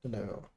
No.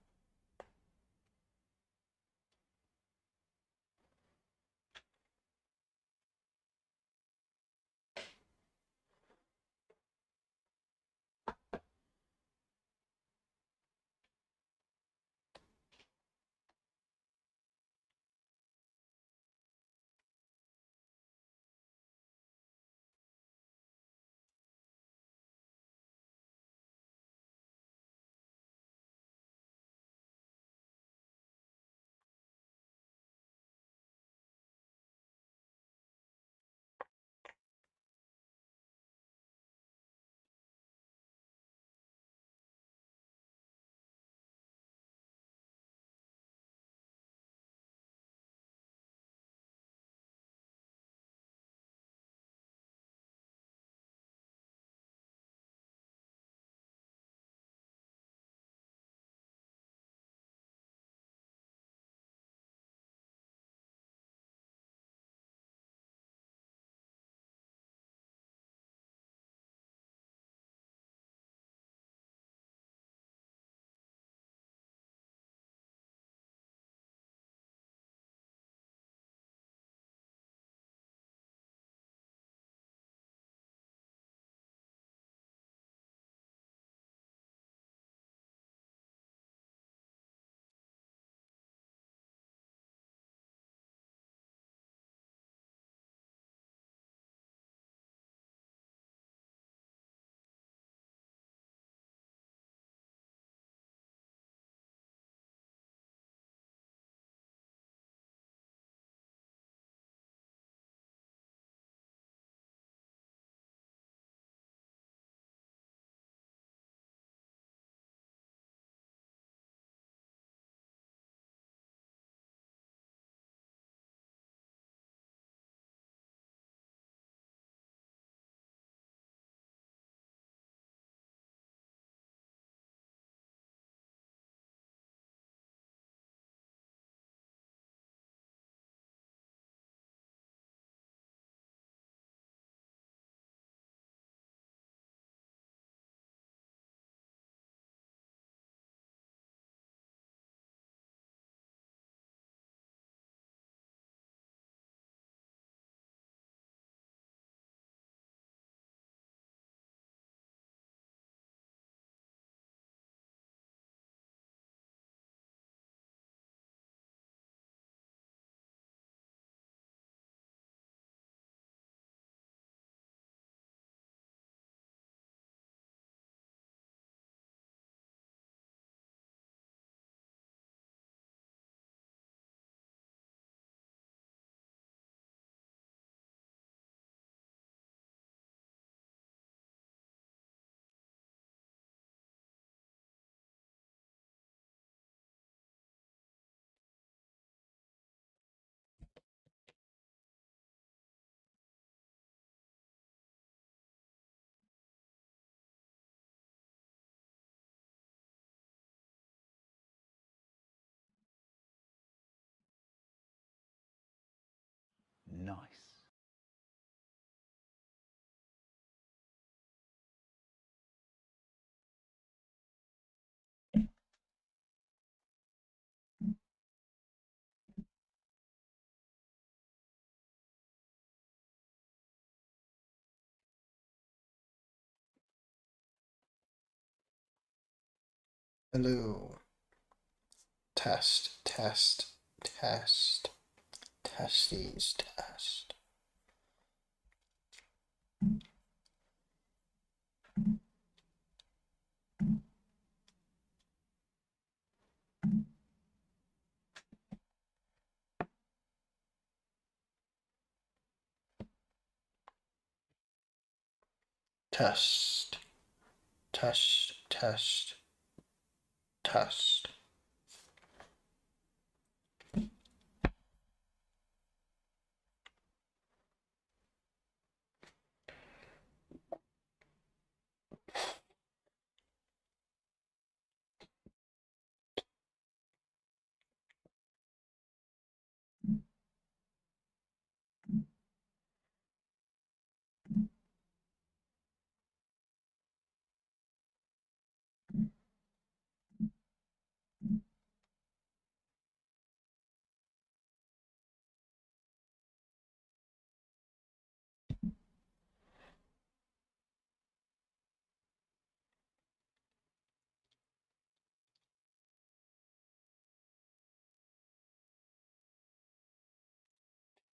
Nice. Hello. Test, test, test. Testes, test. Test, test, test, test.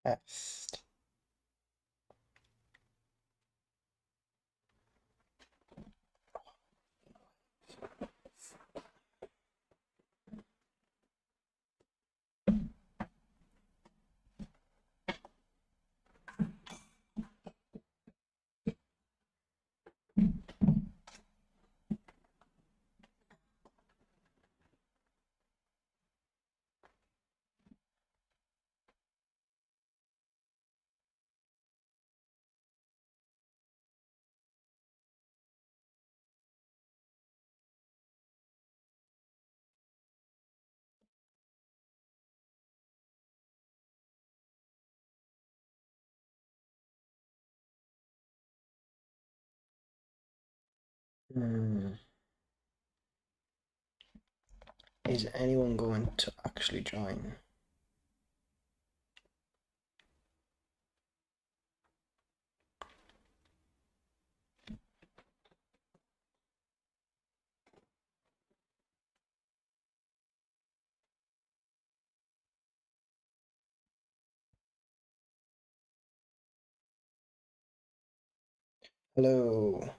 Test. Is anyone going to actually join? Hello.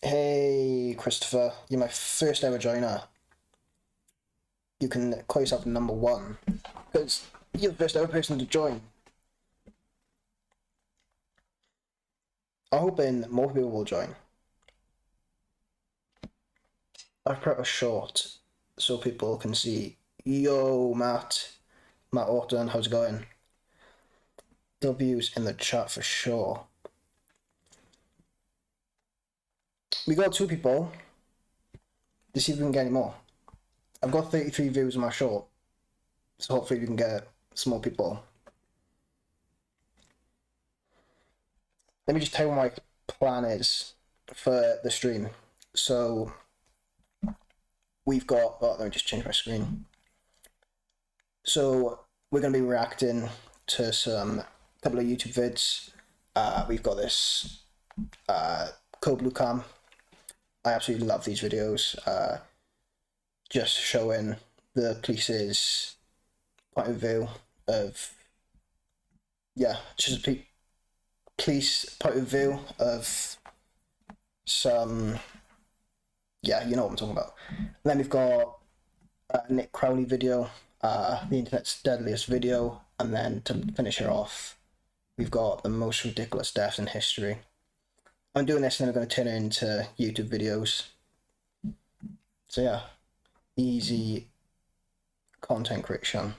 Hey, Christopher. You're my first ever joiner. You can call yourself number one, because you're the first ever person to join. I'm hoping more people will join. I've put a short so people can see. Yo, Matt Orton, how's it going? W's in the chat for sure. We got 2 people. Let's see if we can get any more. I've got 33 views on my short, so hopefully we can get some more people. Let me just tell you what my plan is for the stream. So we've got, let me just change my screen. So we're going to be reacting to a couple of YouTube vids. We've got this Code Blue Cam. I absolutely love these videos. Just showing the police's point of view of, just a police point of view of some, you know what I'm talking about. And then we've got Nick Crowley video, the internet's deadliest video, and then to finish her off, we've got the most ridiculous deaths in history. I'm doing this and then I'm going to turn it into YouTube videos. So yeah, easy content creation.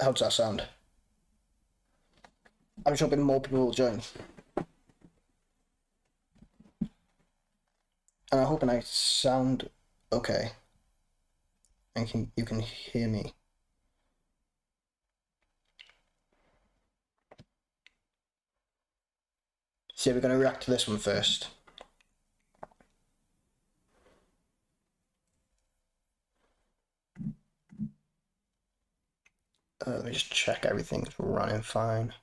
How does that sound? I'm just hoping more people will join. And I'm hoping I sound okay. And you can hear me. So we're going to react to this one first. Let me just check everything's running fine.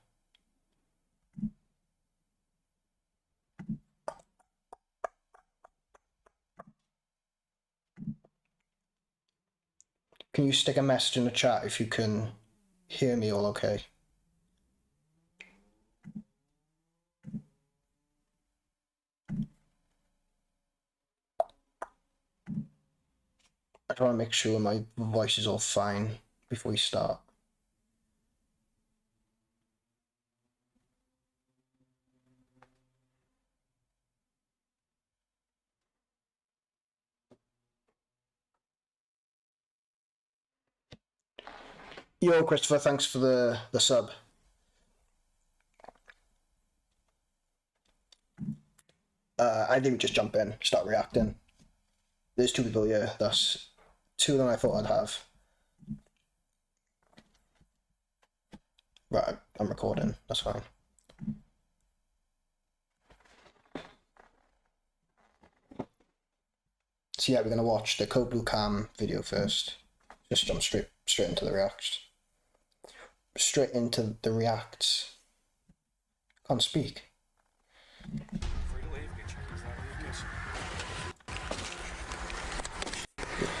Can you stick a message in the chat if you can hear me all okay? I just want to make sure my voice is all fine before we start. Yo, Christopher, thanks for the sub. I think we just jump in, start reacting. There's 2 people here. That's 2 than I thought I'd have. Right, I'm recording. That's fine. So yeah, we're gonna watch the Code Blue Cam video first. Just jump straight into the reacts. Straight into the reacts. Can't speak.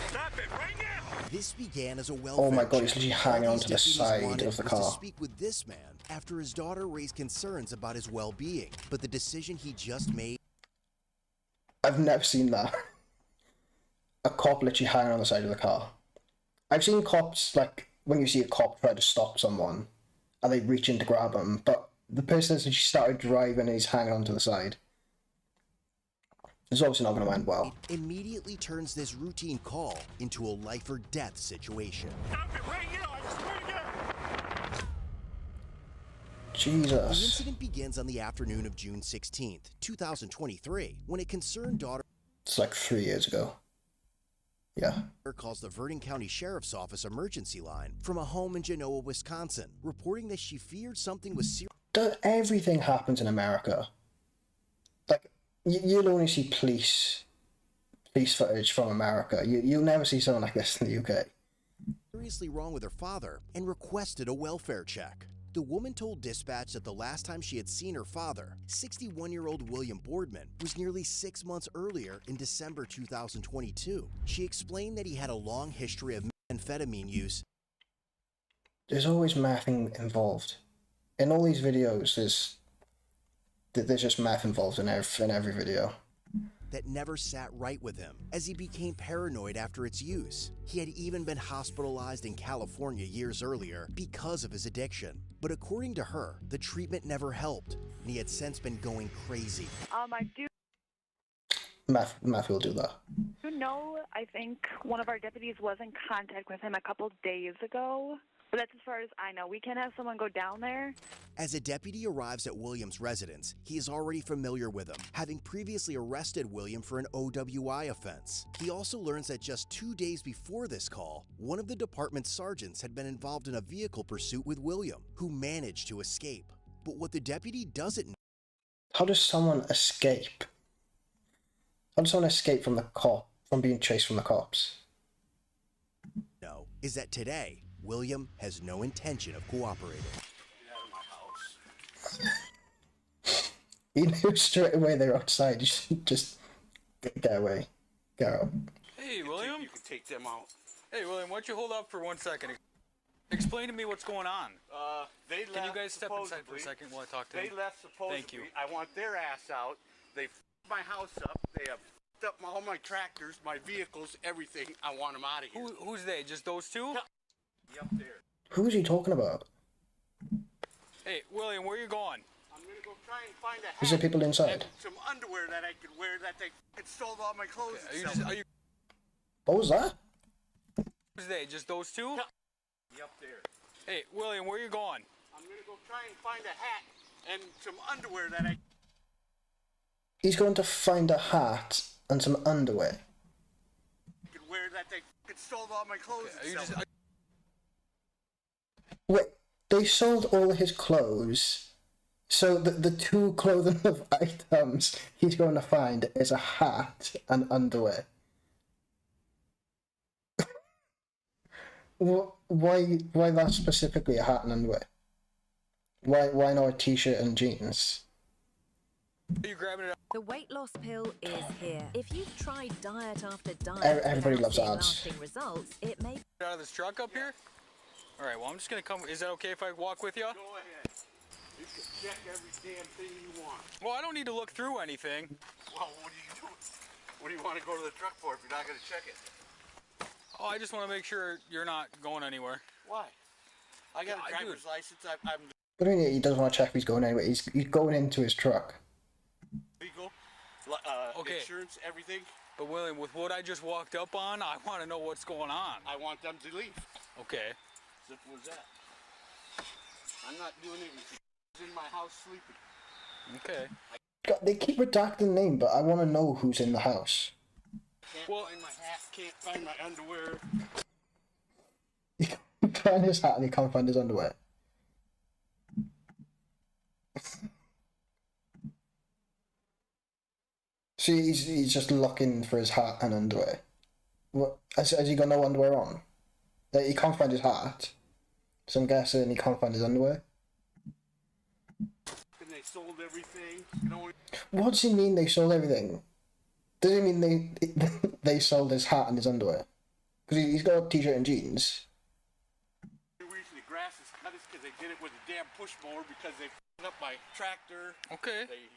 Stop it right now! This began as a welfare Oh my god, he's check. literally hanging All onto these the deputies side wanted of the was car. to speak with this man after his daughter raised concerns about his well-being. But the decision he just made... I've never seen that. A cop literally hanging on the side of the car. I've seen cops, like, when you see a cop try to stop someone, and they reach in to grab him, but the person has actually started driving and he's hanging onto the side. It's obviously not going to end well. It immediately turns this routine call into a life or death situation. Stop it right now, I swear to God. The Jesus. incident begins on the afternoon of June 16th, 2023, when a concerned daughter It's like 3 years ago. Yeah. calls the Verdon County Sheriff's Office emergency line from a home in Genoa, Wisconsin, reporting that she feared something was serious. Everything happens in America. Like, you'll only see police footage from America. You'll never see something like this in the UK. Seriously wrong with her father and requested a welfare check. The woman told dispatch that the last time she had seen her father, 61-year-old William Boardman, was nearly 6 months earlier in December 2022. She explained that he had a long history of amphetamine use. There's always meth involved. In all these videos, there's just meth involved in every video. That never sat right with him, as he became paranoid after its use. He had even been hospitalized in California years earlier because of his addiction. But according to her, the treatment never helped, and he had since been going crazy. I do Meth will do that. know, I think one of our deputies was in contact with him a couple days ago. But that's as far as I know. We can have someone go down there. As a deputy arrives at William's residence, he is already familiar with him, having previously arrested William for an OWI offense. He also learns that just 2 days before this call, one of the department's sergeants had been involved in a vehicle pursuit with William, who managed to escape. But what the deputy doesn't How does someone escape? How does someone escape from from being chased from the cops? know is that today, William has no intention of cooperating. He knew straight away they were outside. Just get away. Get out. Hey, William. You can take them out. Hey, William, why don't you hold up for 1 second? Explain to me what's going on. They left. Can you guys step inside for a supposedly. second while I talk to They him? left supposedly. Thank you. I want their ass out. They f***ed my house up. They have f***ed up all my tractors, my vehicles, everything. I want them out of here. Who's they? Just those two? Up there. Who is he talking about? Hey, William, where you going? I'm gonna go try and find a hat. Is there people inside? And some underwear that I could wear that they f***ing stole all my clothes. and Are stuff. you What was that? who's they? Just those two? Up there. Hey, William, where you going? I'm gonna go try and find a hat and some underwear that I He's going to find a hat and some underwear. could wear that they f***ing stole all my clothes. Are you and just stuff. Wait, they sold all his clothes. So the two clothing of items he's going to find is a hat and underwear. Why that specifically a hat and underwear? Why not a t-shirt and jeans? are you grabbing it up? The weight loss pill is here. If you've tried diet after diet Everybody without loves seeing ads. lasting results, it may Out of this truck up here? All right. Well, I'm just gonna come. Is that okay if I walk with you? Go ahead. You can check every damn thing you want. Well, I don't need to look through anything. Well, what do you do? What do you want to go to the truck for if you're not going to check it? Oh, I just want to make sure you're not going anywhere. Why? I got a Yeah, driver's license. I'm What do you mean he doesn't want to check if he's going anywhere? He's going into his truck. legal. Okay. Insurance, everything. But William, with what I just walked up on, I want to know what's going on. I want them to leave. Okay. Simple as that. I'm not doing anything. He's in my house sleeping. Okay. God, they keep redacting the name, but I want to know who's in the house. Can't Well- find my hat. Can't find my underwear. He can't find his hat and he can't find his underwear. So he's just looking for his hat and underwear. What has he got no underwear on? He can't find his hat. So I'm guessing he can't find his underwear. And they sold everything. You know, What does he mean they sold everything? Does he mean they sold his hat and his underwear? Because he's got a t-shirt and jeans. The reason the grass is cut is because they did it with a damn push mower because they f***ed up my tractor. Okay. They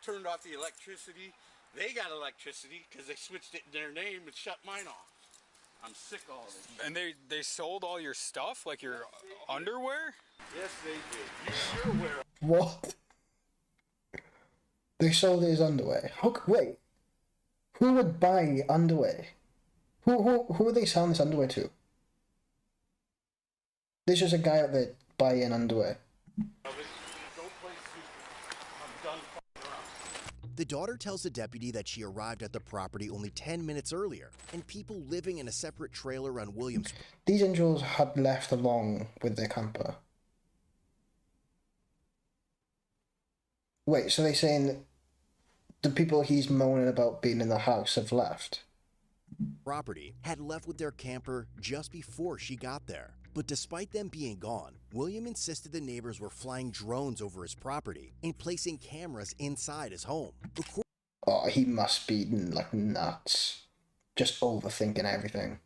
turned off the electricity. They got electricity because they switched it in their name and shut mine off. I'm sick of all this. And they sold all your stuff, like your underwear? Yes, they did. You're aware of What? They sold his underwear. Wait. Who would buy underwear? Who are they selling this underwear to? There's just a guy out there buying underwear. it. Don't play stupid. I'm done f***ing around. The daughter tells the deputy that she arrived at the property only 10 minutes earlier, and people living in a separate trailer on Williams. These individuals had left along with their camper. Wait, so they're saying the people he's moaning about being in the house have left? Property had left with their camper just before she got there. But despite them being gone, William insisted the neighbors were flying drones over his property and placing cameras inside his home. Oh, he must be like nuts. Just overthinking everything.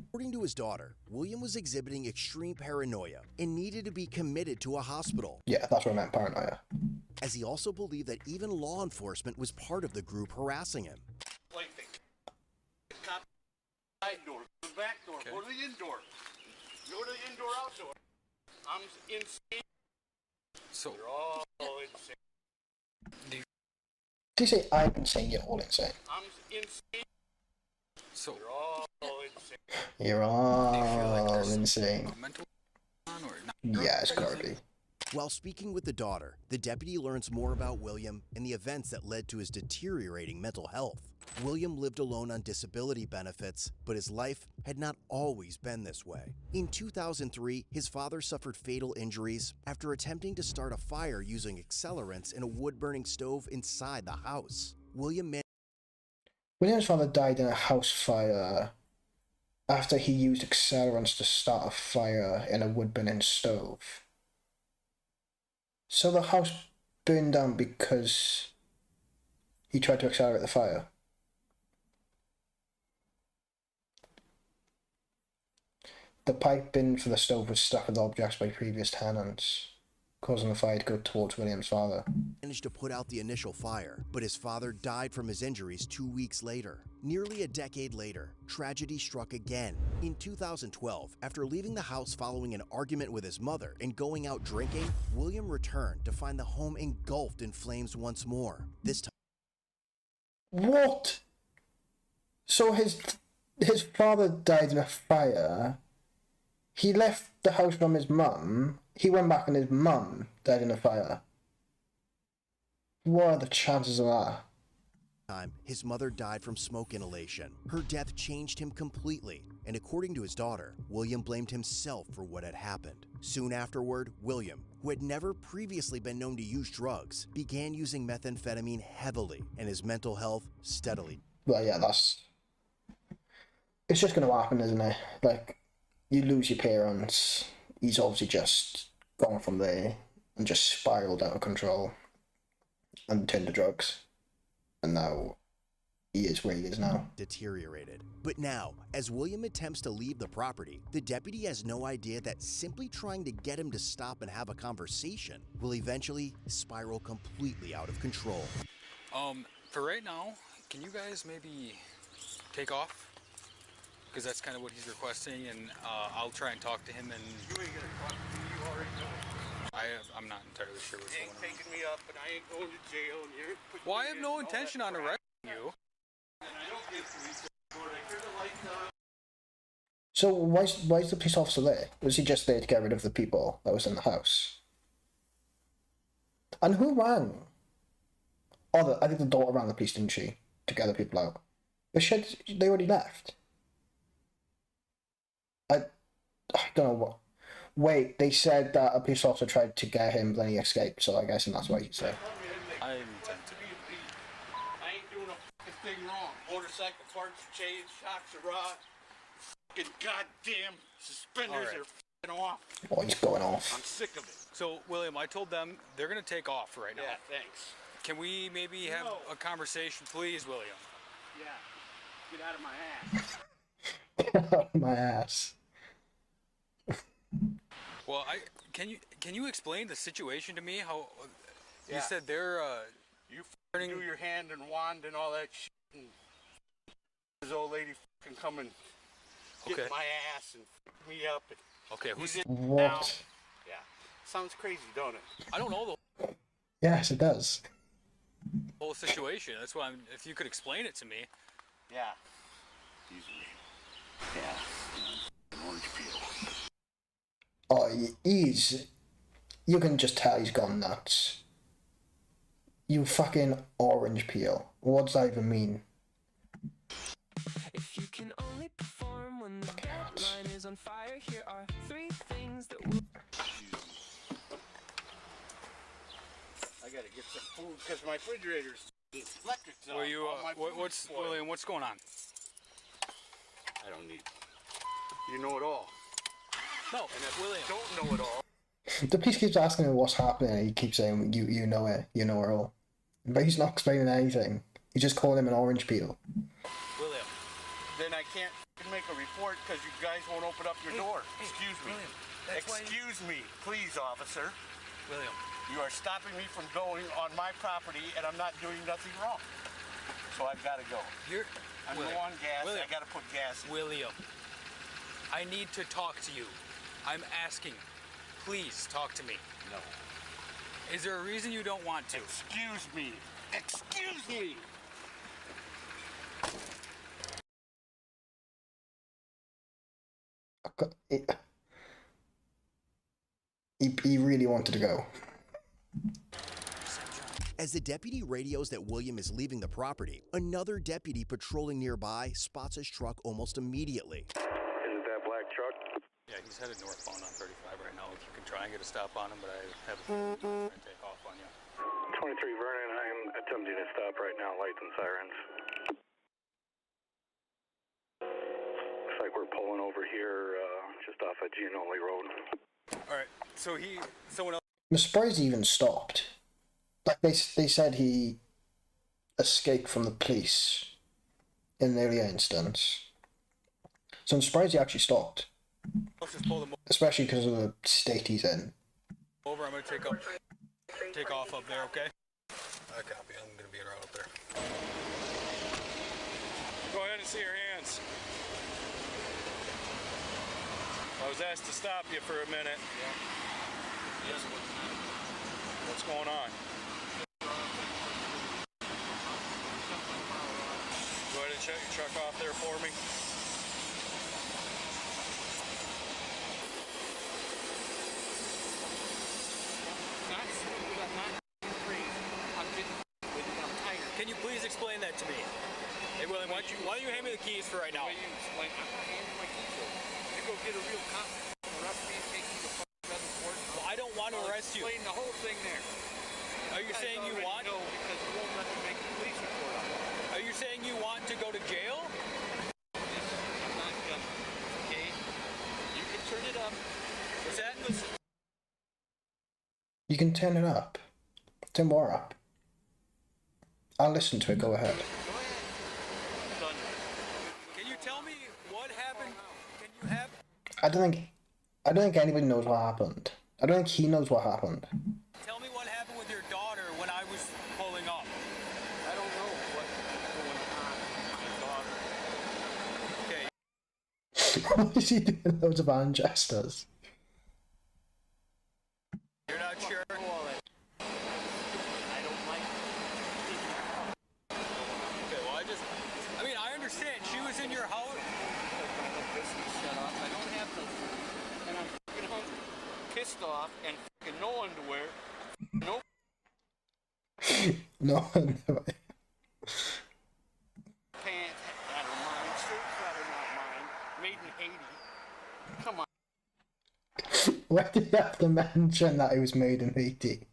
According to his daughter, William was exhibiting extreme paranoia and needed to be committed to a hospital, Yeah, that's what I meant, paranoia. as he also believed that even law enforcement was part of the group harassing him. Like the cop side door, the back door, go to the indoor. Go to the indoor, outdoor. I'm insane. So, You're all insane. Did you say I'm insane? You're all insane. I'm insane. so You're all insane. You're all insane. a mental on or not? Yeah, it's gotta be. While speaking with the daughter, the deputy learns more about William and the events that led to his deteriorating mental health. William lived alone on disability benefits, but his life had not always been this way. In 2003, his father suffered fatal injuries after attempting to start a fire using accelerants in a wood-burning stove inside the house. William's father died in a house fire after he used accelerants to start a fire in a wood-burning stove. So the house burned down because he tried to accelerate the fire. The piping for the stove was stuck with objects by previous tenants, causing the fire to go towards William's father. managed to put out the initial fire, but his father died from his injuries 2 weeks later. Nearly a decade later, tragedy struck again. In 2012, after leaving the house following an argument with his mother and going out drinking, William returned to find the home engulfed in flames once more. This time, What? So his father died in a fire. He left the house from his mum. He went back and his mum died in a fire. What are the chances of that? his mother died from smoke inhalation. Her death changed him completely, and according to his daughter, William blamed himself for what had happened. Soon afterward, William, who had never previously been known to use drugs, began using methamphetamine heavily, and his mental health steadily. Well, yeah, it's just going to happen, isn't it? Like, you lose your parents. He's obviously just gone from there and just spiraled out of control and turned to drugs. And now he is where he is now. Deteriorated. But now, as William attempts to leave the property, the deputy has no idea that simply trying to get him to stop and have a conversation will eventually spiral completely out of control. For right now, can you guys maybe take off? Because that's kind of what he's requesting, and I'll try and talk to him. And You ain't gonna talk to me. You already know. I'm not entirely sure what's You going ain't on. taking me up, and I ain't going to jail, and you're putting Well, I me have in no and all intention that on crap. arresting you. And I don't get police escort. I turn the lights on. So why is the police officer there? Was he just there to get rid of the people that was in the house? And who rang? Oh, I think the daughter rang the police, didn't she? To get the people out. But they already left. I don't know what. Wait, they said that a police officer tried to get him, then he escaped, so I guess that's why he said. I intend to. I ain't doing a fucking thing wrong. Motorcycle parts are changed, shocks are raw. Fucking goddamn suspenders All right. are fucking off. Oh, he's going off. I'm sick of it. So, William, I told them they're going to take off right now. Yeah, thanks. Can we maybe have No. a conversation, please, William? Yeah, get out of my ass. Get out of my ass. Well, can you explain the situation to me? How you Yeah. said they're You do your hand and wand and all that shit, and this old lady can come and get Okay. my ass and f me up. And okay. Who's it What? down. Yeah. Sounds crazy, don't it? I don't know the Yes, it does. whole situation. That's why if you could explain it to me. Yeah. Easily. Yeah. An orange peel. Oh, he's... You can just tell he's gone nuts. You fucking orange peel. What does that even mean? If you can only perform when the deadline is on fire, here are 3 things that will. I gotta get some food because my refrigerator's electric's on. Were you? All my food's What's spoiled. William? What's going on? I don't need. You know it all. No, And if William. you don't know it all, The police keeps asking him what's happening, and he keeps saying, you know it all. But he's not explaining anything. He's just calling him an orange peel. William. then I can't make a report because you guys won't open up your door. Excuse me. William, that's why Excuse me, please, officer. William. You are stopping me from going on my property, and I'm not doing nothing wrong. So I've got to go. You're. I'm William. low on gas. William. I got to put gas in. William. I need to talk to you. I'm asking. Please talk to me. No. Is there a reason you don't want to? Excuse me. Excuse me. He really wanted to go. As the deputy radios that William is leaving the property, another deputy patrolling nearby spots his truck almost immediately. Isn't that black truck? Yeah, he's headed northbound on 35 right now. If you can try and get a stop on him, but I have a feeling he's trying to take off on you. 23 Vernon, I'm attempting to stop right now, lights and sirens. Looks like we're pulling over here just off of Gianoli Road. All right, so someone else. I'm surprised he even stopped. Like, they said he escaped from the police in an earlier instance. So I'm surprised he actually stopped. Just pull them Especially because of the state he's in. over. I'm gonna take off up there, okay? I copy. I'm gonna be around up there. Go ahead and see your hands. I was asked to stop you for a minute. Yes, What's going on? Go ahead and shut your truck off there for me. Can you please explain that to me? Hey, William, why don't you hand me the keys for right now? I'm not handing my keys over. You go get a real cop, arrest me, and take me to federal court. Well, I don't want to arrest you. Explain the whole thing there. Are you saying you want? No, because you won't let me make a police report on it. Are you saying you want to go to jail? I'm not gonna. Okay? You can turn it up. What's that? You can turn it up. Turn more up. I'll listen to it, go ahead. Go ahead. Done. Can you tell me what happened? Can you have? I don't think anybody knows what happened. I don't think he knows what happened. Tell me what happened with your daughter when I was pulling up. I don't know what's going on with my daughter. Okay. What is he doing loads of Manchesters? You're not sure? I don't like Okay, well, I mean, I understand. She was in your house. shut off. I don't have no food. And I'm fucking hungry. Pissed off and fucking no underwear. No No, never. pants. I don't mind. Shirts that are not mine. Made in Haiti. Come on. Why did you have to mention that it was made in Haiti?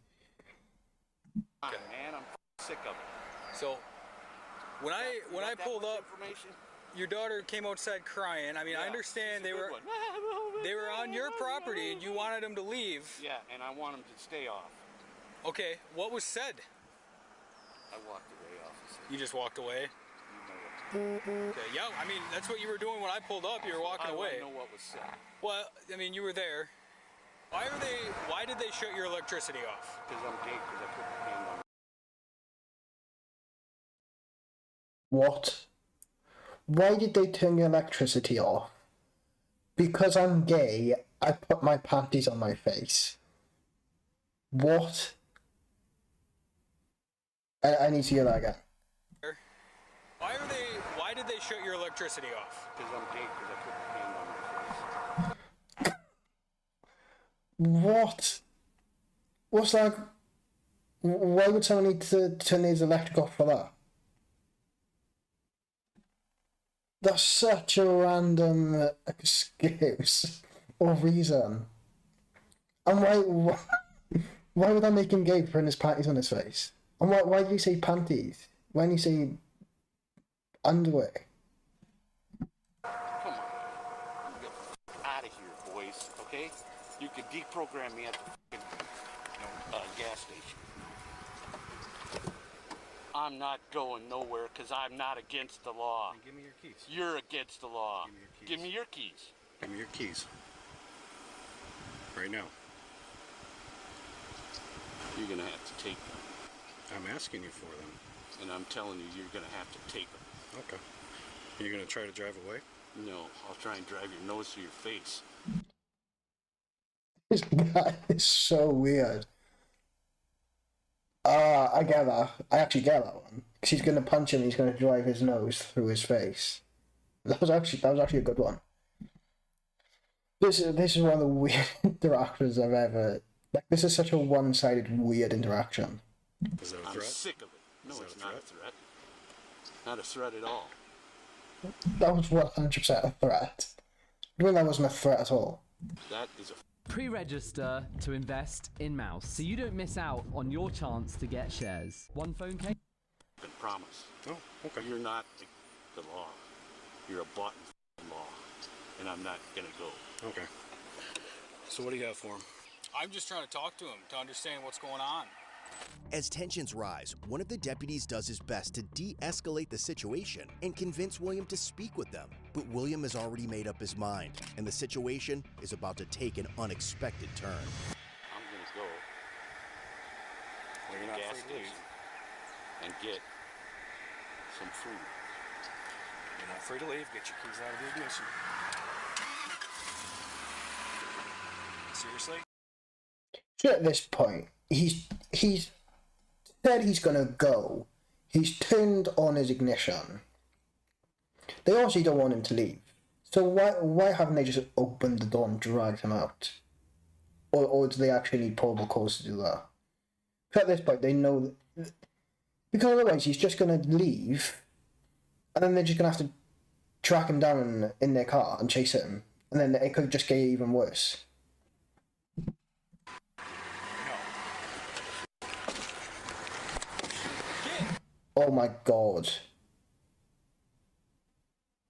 Man, I'm sick of it. So, when I Got that pulled much up, information? your daughter came outside crying. I mean, I Yeah, understand she's a they good were one. they were on your property and you wanted them to leave. Yeah, and I want them to stay off. Okay, what was said? I walked away, officer. You just walked away. You know what? Okay, yeah, I mean, that's what you were doing when I pulled up. You were walking away. I know what was said. Well, I mean, you were there. Why did they shut your electricity off? Because I'm gay, because I put my hand on. What? Why did they turn your electricity off? Because I'm gay, I put my panties on my face. What? I need to hear that again. Why did they shut your electricity off? Because I'm gay, because I put my hand on my face. What? What's that? Why would someone need to turn his electric off for that? That's such a random excuse or reason. And why would that make him gay for putting his panties on his face? And why do you say panties? Why don't you say underwear? Come on. Get out of here, boys, okay? You can deprogram me at the gas station. I'm not going nowhere because I'm not against the law. Give me your keys. You're against the law. Give me your keys. Give me your keys. Give me your keys. Right now. You're going to have to take them. I'm asking you for them. And I'm telling you, you're going to have to take them. Okay. You're going to try to drive away? No, I'll try and drive your nose through your face. This guy is so weird. I get that. I actually get that one. Because he's going to punch him and he's going to drive his nose through his face. That was actually a good one. This is one of the weird interactions I've ever... Like, this is such a one-sided weird interaction. Is that a I'm threat? sick of it. No, Is that it's a not a threat? threat. Not a threat at all. That was 100% a threat. I mean, that wasn't a threat at all. That is a Pre-register to invest in Mouse so you don't miss out on your chance to get shares. One phone case. f***ing promise. Oh, okay. You're not the law. You're a bought and law. And I'm not going to go. Okay. So what do you have for him? I'm just trying to talk to him to understand what's going on. As tensions rise, one of the deputies does his best to de-escalate the situation and convince William to speak with them. But William has already made up his mind, and the situation is about to take an unexpected turn. I'm going to go Well, to you're the not gas free to leave. station and get some food. You're not free to leave. Get your keys out of the ignition. Seriously? So at this point, he's said he's gonna go. He's turned on his ignition. They obviously don't want him to leave. So why haven't they just opened the door and dragged him out? Or do they actually need probable cause to do that? So at this point, they know that, because otherwise he's just gonna leave, and then they're just gonna have to track him down in their car and chase him, and then it could just get even worse. Oh my god.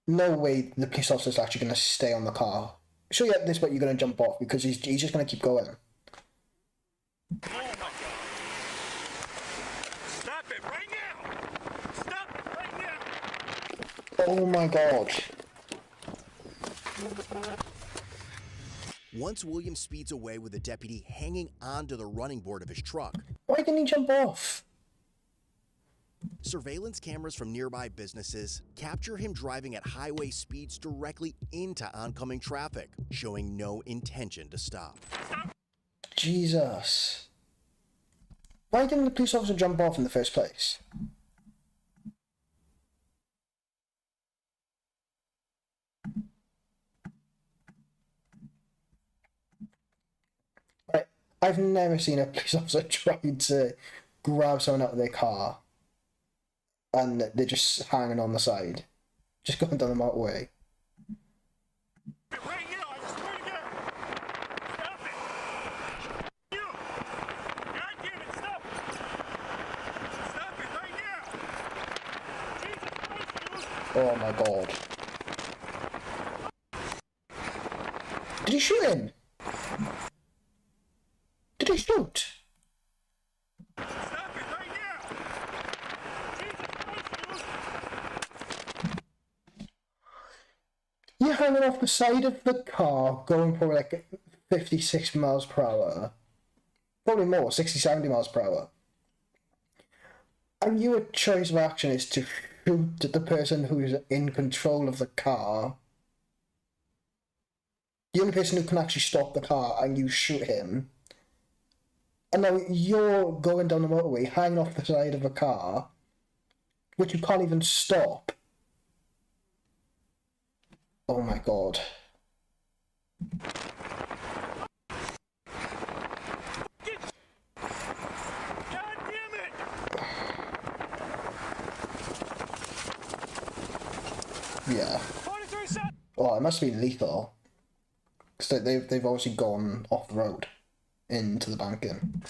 No way the police officer's actually going to stay on the car. Sure, yeah, this way you're going to jump off because he's just going to keep going. Oh my God. Stop it right now. Stop it right now. Oh my god. Once William speeds away with the deputy hanging onto the running board of his truck, Why didn't he jump off? surveillance cameras from nearby businesses capture him driving at highway speeds directly into oncoming traffic, showing no intention to stop. Jesus. Why didn't the police officer jump off in the first place? Right, I've never seen a police officer try to grab someone out of their car and they're just hanging on the side, just going down the motorway. Right now, I swear to God. Stop it. You. God damn it, stop it. Stop it right now. Jesus Christ, you. Oh my god. Did he shoot him? Did he shoot? Stop it right now. Jesus Christ, you. hanging off the side of the car, going probably like 56 miles per hour. Probably more, 60, 70 miles per hour. And your choice of action is to shoot at the person who's in control of the car. The only person who can actually stop the car, and you shoot him. And now you're going down the motorway, hanging off the side of a car, which you can't even stop. Oh my god. God damn it! Yeah. 23 seconds! Oh, it must be lethal. Because they've obviously gone off the road into the banking.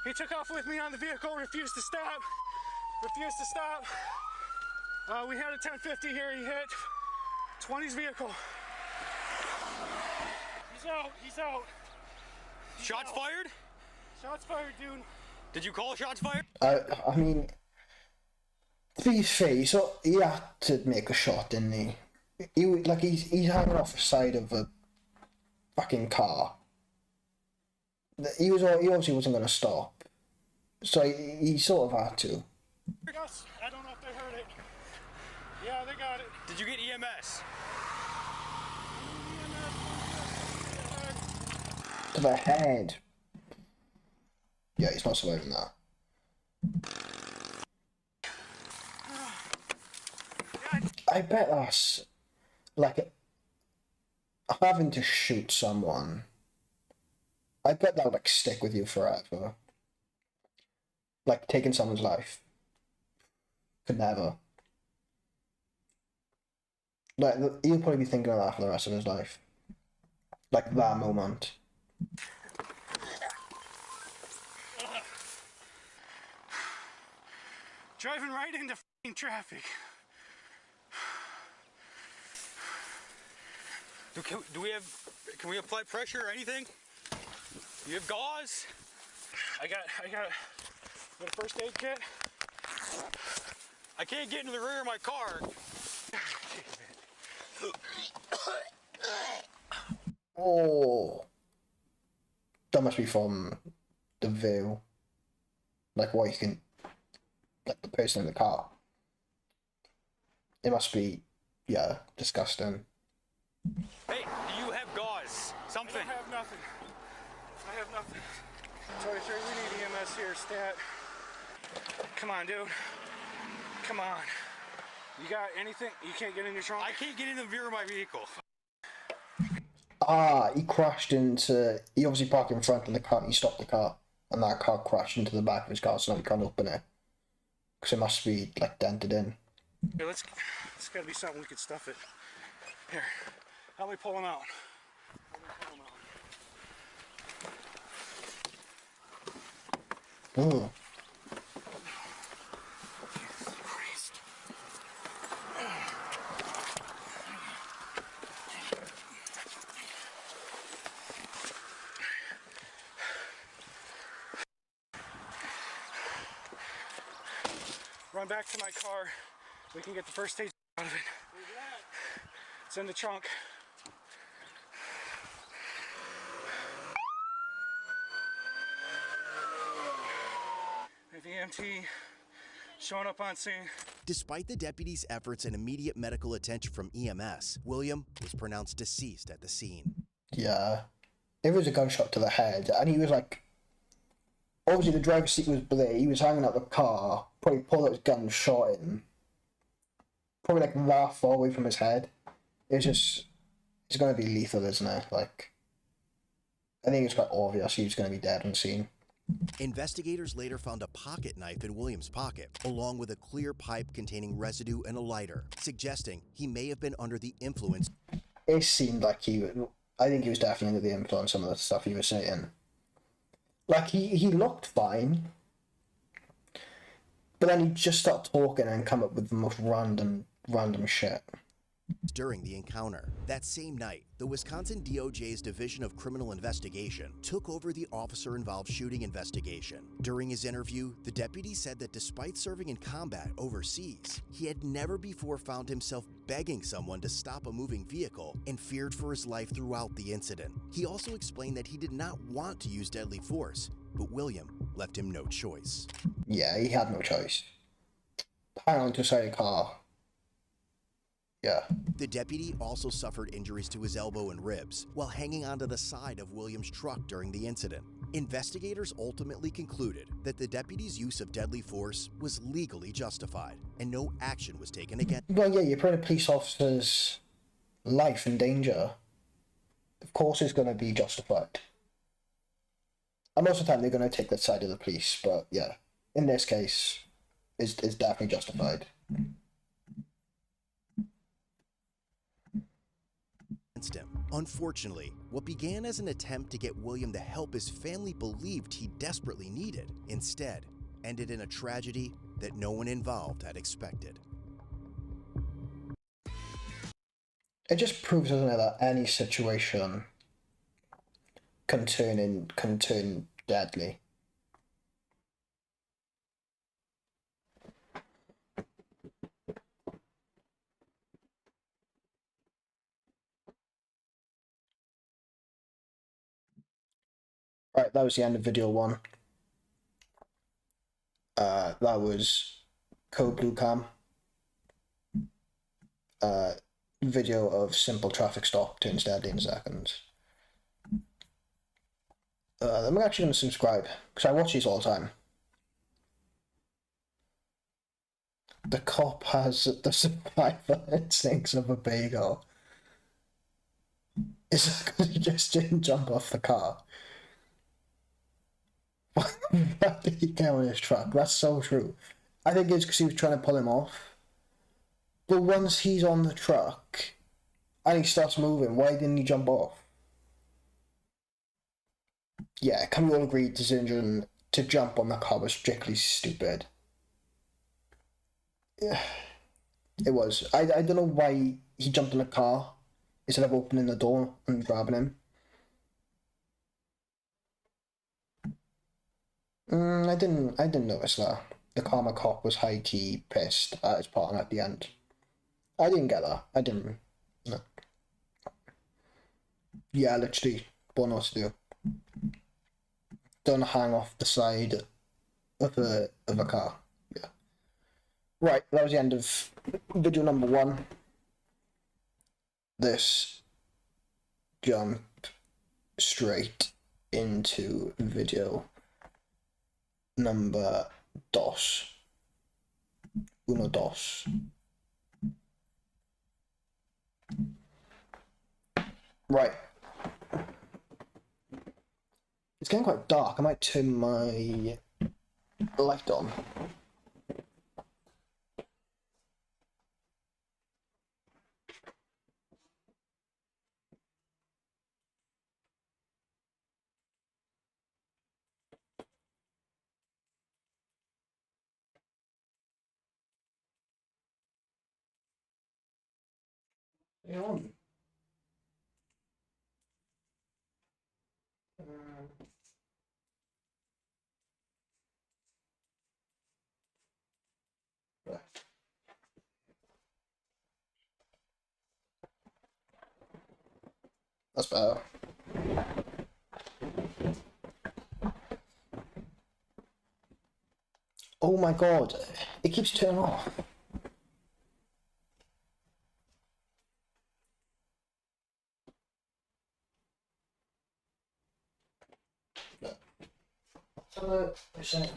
He took off with me on the vehicle, refused to stop. We had a 1050 here, he hit 20's vehicle. He's out. Shots fired? Shots fired, dude. Did you call shots fired? I mean, to be fair, so he had to make a shot, didn't he? He's hanging off the side of a fucking car. He obviously wasn't going to stop, so he sort of had to. I don't know if they heard it. Yeah, they got it. Did you get EMS? To the head. Yeah, he's not surviving that. I bet that's like having to shoot someone. I bet that would like stick with you forever. Like taking someone's life. Could never. Like he'll probably be thinking of that for the rest of his life. Like that moment. Driving right into f***ing traffic. Can we apply pressure or anything? You have gauze? I got a first aid kit. I can't get into the rear of my car. Oh. That must be from the view. Like what you can, like the person in the car. It must be, yeah, disgusting. Hey, do you have gauze? Something. I have nothing. Sorry, sir, we need EMS here, stat. Come on, dude. Come on. You got anything? You can't get in your trunk? I can't get in the rear of my vehicle. He crashed into, he obviously parked in front of the car and he stopped the car. And that car crashed into the back of his car, so now he can't open it. Because it must be, like, dented in. Here, it's gotta be something we could stuff it. Here, help me pull him out. Oh. Run back to my car. We can get the first stage out of it. It's in the trunk. The EMT showing up on scene. Despite the deputies' efforts and immediate medical attention from EMS, William was pronounced deceased at the scene. Yeah. It was a gunshot to the head, and he was like, obviously the driver's seat was there, he was hanging out the car, probably pulled out his gun and shot him. Probably like that far away from his head. It's gonna be lethal, isn't it? Like, I think it's quite obvious he was gonna be dead on scene. Investigators later found a pocket knife in William's pocket, along with a clear pipe containing residue and a lighter, suggesting he may have been under the influence. It seemed like I think he was definitely under the influence on some of the stuff he was saying. Like, he looked fine, but then he'd just start talking and come up with the most random shit. During the encounter. That same night, the Wisconsin DOJ's Division of Criminal Investigation took over the officer-involved shooting investigation. During his interview, the deputy said that despite serving in combat overseas, he had never before found himself begging someone to stop a moving vehicle and feared for his life throughout the incident. He also explained that he did not want to use deadly force, but William left him no choice. Yeah, he had no choice. Hang on to the side of the car. Yeah. The deputy also suffered injuries to his elbow and ribs while hanging onto the side of William's truck during the incident. Investigators ultimately concluded that the deputy's use of deadly force was legally justified and no action was taken against. Well, yeah, you're putting a police officer's life in danger. Of course it's going to be justified. And most of the time they're going to take the side of the police, but yeah, in this case, it's definitely justified. Him. Unfortunately, what began as an attempt to get William the help his family believed he desperately needed, instead ended in a tragedy that no one involved had expected. It just proves, doesn't it, that any situation can turn deadly. Right, that was the end of video 1. That was Code Blue Cam. Video of simple traffic stop turns deadly in seconds. I'm actually going to subscribe, because I watch these all the time. The cop has the survivor instincts of a bagel. Is that because he just didn't jump off the car? Why did he get on his truck? That's so true. I think it's because he was trying to pull him off. But once he's on the truck and he starts moving, why didn't he jump off? Yeah, can we all agree decision to jump on the car was strictly stupid? Yeah, it was. I don't know why he jumped in the car instead of opening the door and grabbing him. I didn't notice that. The karma cop was high key pissed at his partner at the end. I didn't get that. I didn't. No. Yeah, literally, what not to do. Don't hang off the side of a car. Yeah. Right, that was the end of video number 1. This jump straight into video number 2. Uno, dos. Right. It's getting quite dark. I might turn my light on. Stay on. That's better. Oh my god, it keeps turning off. Hello, listen.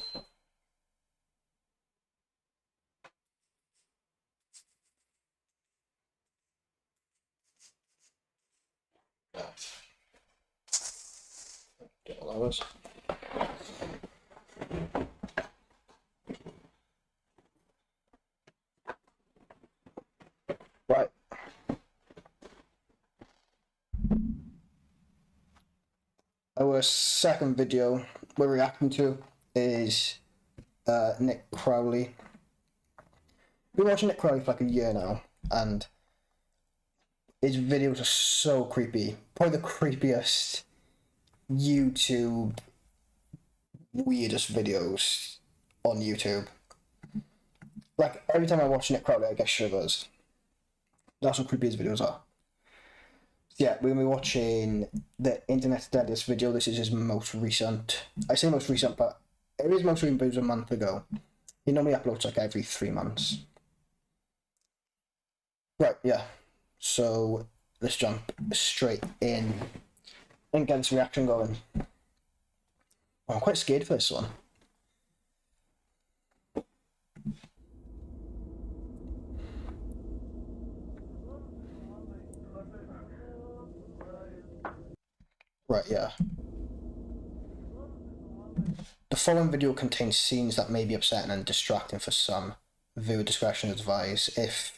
Get all those. Right. Our second video we're reacting to is Nick Crowley. Been watching Nick Crowley for like a year now, and his videos are so creepy. Probably the creepiest YouTube weirdest videos on YouTube. Like every time I watch Nick Crowley, I get shivers. That's how creepy his videos are. Yeah, we're gonna be watching the Internet Deadliest video. This is his most recent. I say most recent, but it is most recent, but it was a month ago. He normally uploads like every 3 months. Right, yeah. So let's jump straight in and get this reaction going. I'm quite scared for this one. Right, yeah. The following video contains scenes that may be upsetting and distracting for some. Viewer discretion is advised. If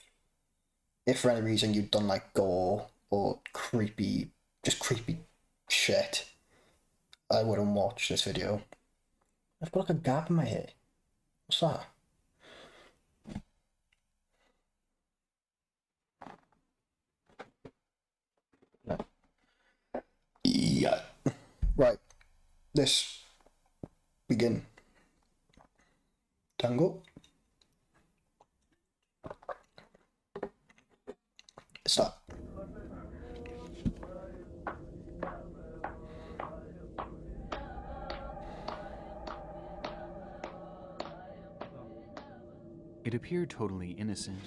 for any reason you don't like gore or creepy shit, I wouldn't watch this video. I've got like a gap in my hair. What's that? No. Yeah. Right. This begin. Tango. Start. It appeared totally innocent.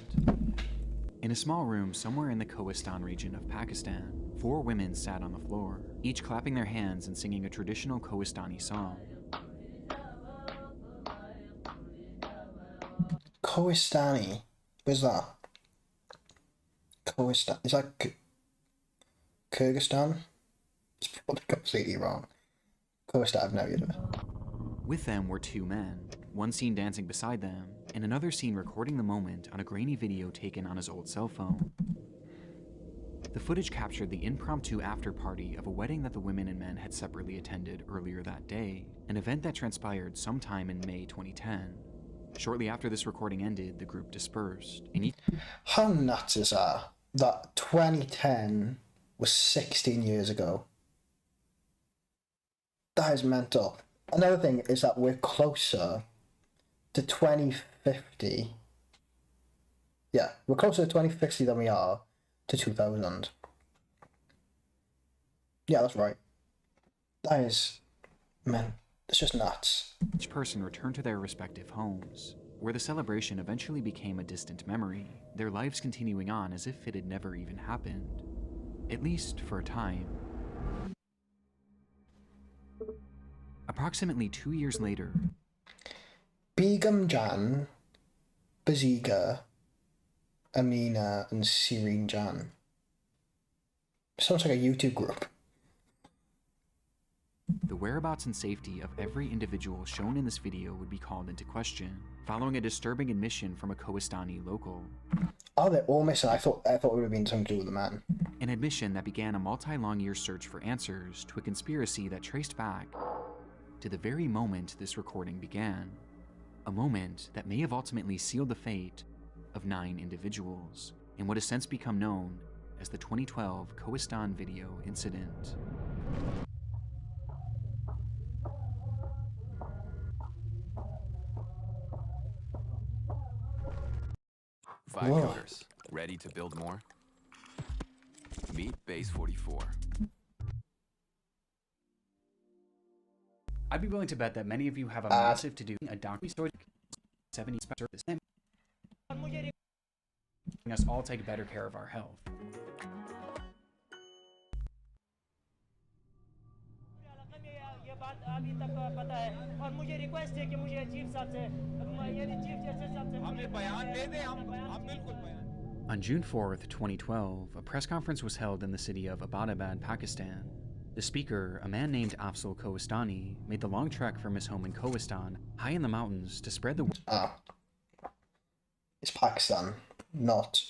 In a small room somewhere in the Kohistan region of Pakistan, 4 women sat on the floor, each clapping their hands and singing a traditional Kohistani song. Kohistani? Where's that? Kohistan? Is that Kyrgyzstan? It's probably completely wrong. Kohistan, I've never heard of it. With them were 2 men, one seen dancing beside them, and another seen recording the moment on a grainy video taken on his old cell phone. The footage captured the impromptu after-party of a wedding that the women and men had separately attended earlier that day, an event that transpired sometime in May 2010. Shortly after this recording ended, the group dispersed, and how nuts is that 2010 was 16 years ago? That is mental. Another thing is that we're closer to 2050. Yeah, we're closer to 2050 than we are to 2000. Yeah, that's right. That is, man, it's just nuts. each person returned to their respective homes, where the celebration eventually became a distant memory, their lives continuing on as if it had never even happened. At least for a time. Approximately 2 years later, Begum Jan, Baziga, Amina, and Sireen Jan. Sounds like a YouTube group. the whereabouts and safety of every individual shown in this video would be called into question, following a disturbing admission from a Kohistani local. Oh, they're all missing. I thought it would have been something to do with the man. An admission that began a multi-long-year search for answers to a conspiracy that traced back to the very moment this recording began. A moment that may have ultimately sealed the fate of 9 individuals in what has since become known as the 2012 Kohistan video incident. Five coders, ready to build more? Meet Base 44. I'd be willing to bet that many of you have a massive to-do, a doctor story, 70 service, and us all take better care of our health. On June 4th, 2012, a press conference was held in the city of Abbottabad, Pakistan. The speaker, a man named Afzal Kohistani, made the long trek from his home in Kohistan, high in the mountains, to spread the word. It's Pakistan, not...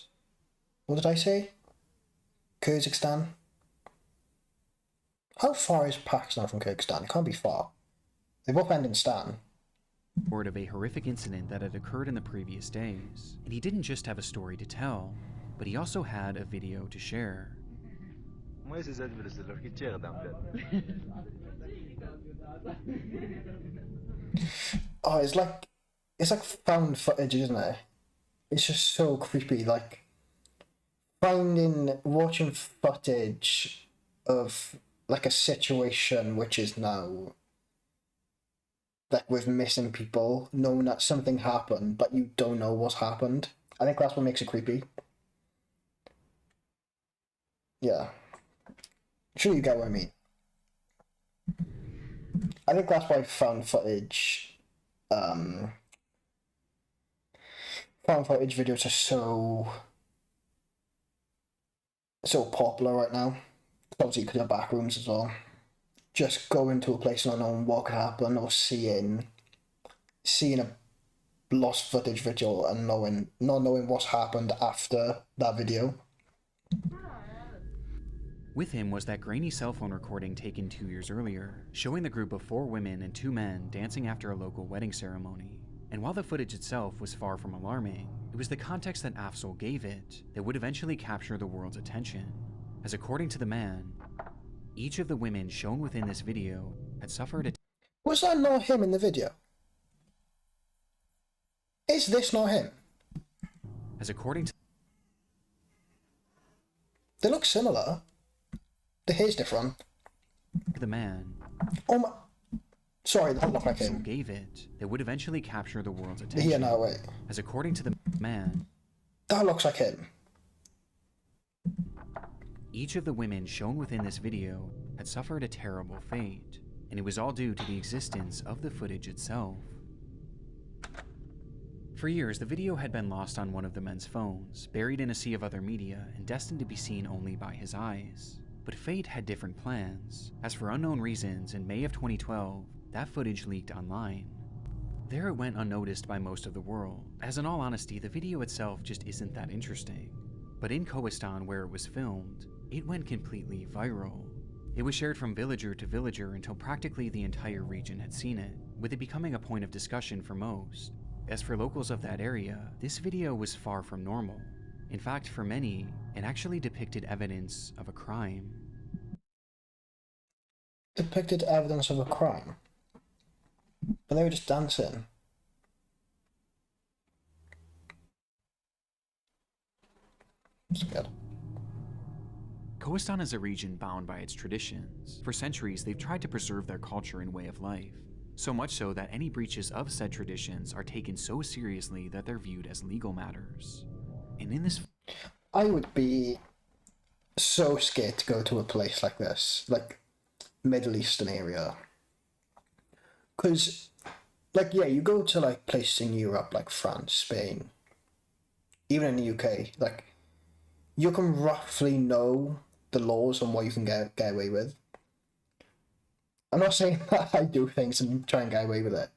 What did I say? Kyrgyzstan? How far is Pakistan from Kyrgyzstan? It can't be far. They both end in Stan. Word of a horrific incident that had occurred in the previous days. And he didn't just have a story to tell, but he also had a video to share. Oh, it's like found footage, isn't it? It's just so creepy. Like watching footage of like a situation which is now like with missing people, knowing that something happened, but you don't know what's happened. I think that's what makes it creepy. Yeah. Sure, you get what I mean. I think that's why found footage videos are so popular right now. Obviously, because of back rooms as well. Just going to a place not knowing what could happen, or seeing a lost footage video and not knowing what's happened after that video. With him was that grainy cell phone recording taken 2 years earlier, showing the group of 4 women and 2 men dancing after a local wedding ceremony. And while the footage itself was far from alarming, it was the context that Afzal gave it that would eventually capture the world's attention. As according to the man, each of the women shown within this video had suffered a... Was that not him in the video? Is this not him? As according to... They look similar. The hair's different. The man... Oh my... Sorry, that looked like him. ...gave it that would eventually capture the world's attention. Yeah, no, wait. As according to the man... That looks like him. Each of the women shown within this video had suffered a terrible fate, and it was all due to the existence of the footage itself. For years, the video had been lost on one of the men's phones, buried in a sea of other media, and destined to be seen only by his eyes. But fate had different plans, as for unknown reasons, in May of 2012, that footage leaked online. There it went unnoticed by most of the world, as in all honesty, the video itself just isn't that interesting. But in Kohistan, where it was filmed, it went completely viral. It was shared from villager to villager until practically the entire region had seen it, with it becoming a point of discussion for most. As for locals of that area, this video was far from normal. In fact, for many, it actually depicted evidence of a crime. Depicted evidence of a crime? But they were just dancing. Scared. Kohistan is a region bound by its traditions. For centuries, they've tried to preserve their culture and way of life. So much so that any breaches of said traditions are taken so seriously that they're viewed as legal matters. And in this... I would be so scared to go to a place like this, like Middle Eastern area. Because, like, yeah, you go to, like, places in Europe, like France, Spain, even in the UK, like, you can roughly know the laws and what you can get away with. I'm not saying that I do things and try and get away with it.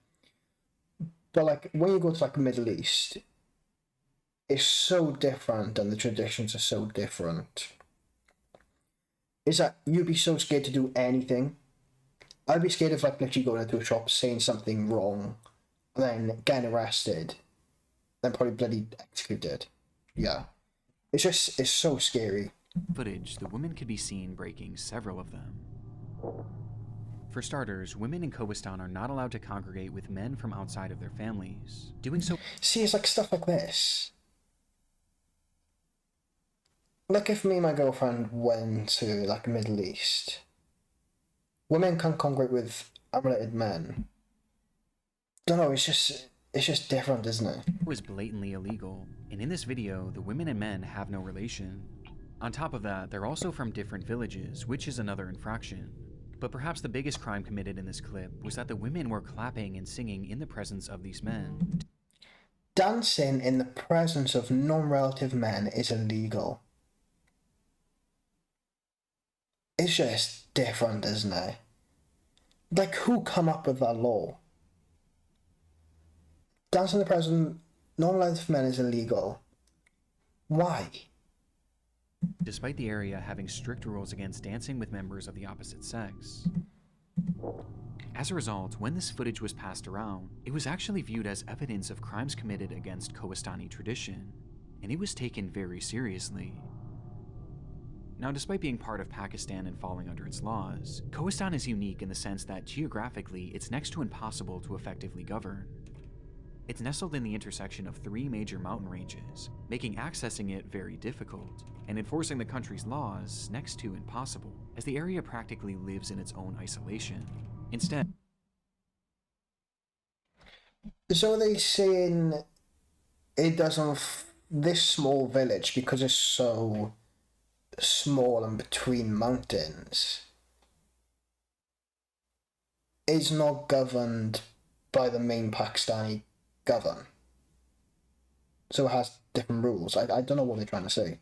But, like, when you go to, like, the Middle East, it's so different and the traditions are so different. Is that you'd be so scared to do anything. I'd be scared of, like, literally going into a shop, saying something wrong, and then getting arrested, then probably bloody executed. Yeah. It's so scary. Footage, the women could be seen breaking several of them. For starters, women in Kohistan are not allowed to congregate with men from outside of their families. Doing so... See, it's like stuff like this. Like if me and my girlfriend went to, like, Middle East, women can't congregate with unrelated men. Don't know, it's just different, isn't it? It was blatantly illegal, and in this video, the women and men have no relation. On top of that, they're also from different villages, which is another infraction. But perhaps the biggest crime committed in this clip was that the women were clapping and singing in the presence of these men. Dancing in the presence of non-relative men is illegal. It's just different, isn't it? Like, who come up with that law? Dancing in the presence of non-relative men is illegal. Why? Despite the area having strict rules against dancing with members of the opposite sex. As a result, when this footage was passed around, it was actually viewed as evidence of crimes committed against Kohistani tradition, and it was taken very seriously. Now, despite being part of Pakistan and falling under its laws, Kohistan is unique in the sense that geographically it's next to impossible to effectively govern. It's nestled in the intersection of 3 major mountain ranges, making accessing it very difficult, and enforcing the country's laws next to impossible, as the area practically lives in its own isolation. Instead, so are they saying it doesn't, this small village, because it's so small and between mountains, is not governed by the main Pakistani government? So it has different rules. I don't know what they're trying to say.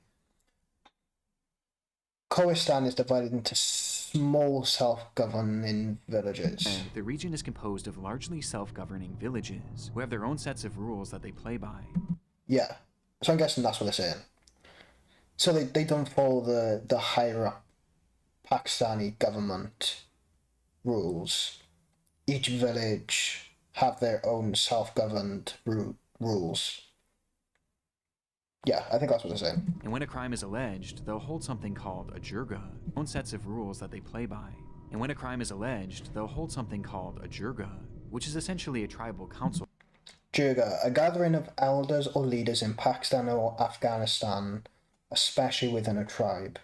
Kohistan is divided into small self-governing villages. the region is composed of largely self-governing villages who have their own sets of rules that they play by. Yeah, so I'm guessing that's what they're saying. So they don't follow the higher up Pakistani government rules. Each village have their own self-governed rules. Yeah, I think that's what they're saying. And when a crime is alleged, they'll hold something called a jirga, own sets of rules that they play by. And when a crime is alleged, they'll hold something called a jirga, which is essentially a tribal council. Jirga, a gathering of elders or leaders in Pakistan or Afghanistan, especially within a tribe.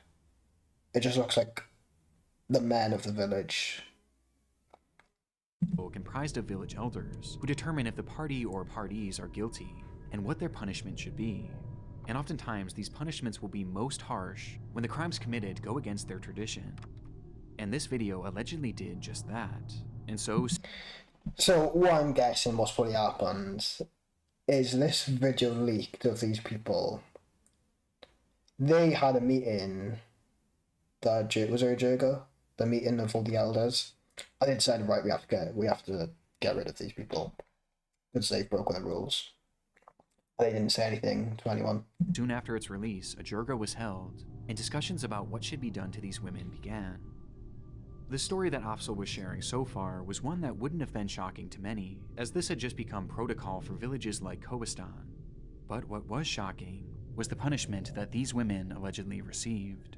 It just looks like the men of the village. Comprised of village elders who determine if the party or parties are guilty and what their punishment should be. And oftentimes these punishments will be most harsh when the crimes committed go against their tradition. And this video allegedly did just that. And so what I'm guessing what's probably happened is this video leaked of these people. They had a meeting, was there a jirga? The meeting of all the elders. And they decided, right, we have to get rid of these people because they've broken the rules. They didn't say anything to anyone. Soon after its release, a jirga was held, and discussions about what should be done to these women began. The story that Afzal was sharing so far was one that wouldn't have been shocking to many, as this had just become protocol for villages like Kohistan. But what was shocking was the punishment that these women allegedly received.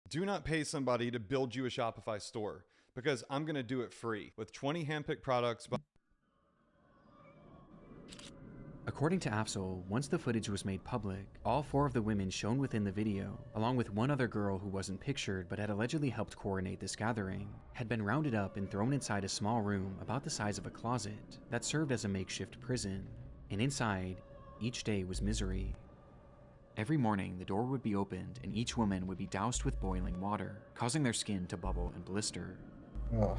Do not pay somebody to build you a Shopify store, because I'm going to do it free with 20 handpicked products. According to Afzal, once the footage was made public, all 4 of the women shown within the video, along with one other girl who wasn't pictured but had allegedly helped coordinate this gathering, had been rounded up and thrown inside a small room about the size of a closet that served as a makeshift prison. And inside, each day was misery. Every morning, the door would be opened and each woman would be doused with boiling water, causing their skin to bubble and blister. Ugh.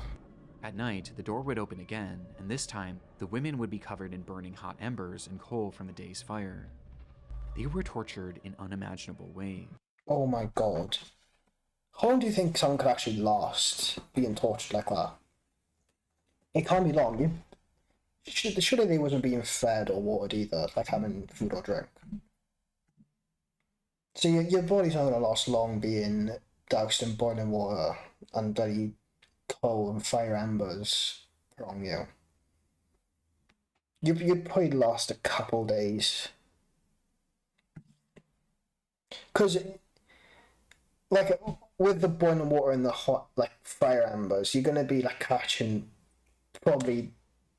At night, the door would open again, and this time, the women would be covered in burning hot embers and coal from the day's fire. They were tortured in unimaginable ways. Oh my god. How long do you think someone could actually last being tortured like that? It can't be long. Surely they wasn't being fed or watered either, like having food or drink. So your body's not going to last long being doused in boiling water and very coal and fire embers from you. You'd probably last a couple days. Because, like, with the boiling water and the hot, like, fire embers, you're going to be, like, catching probably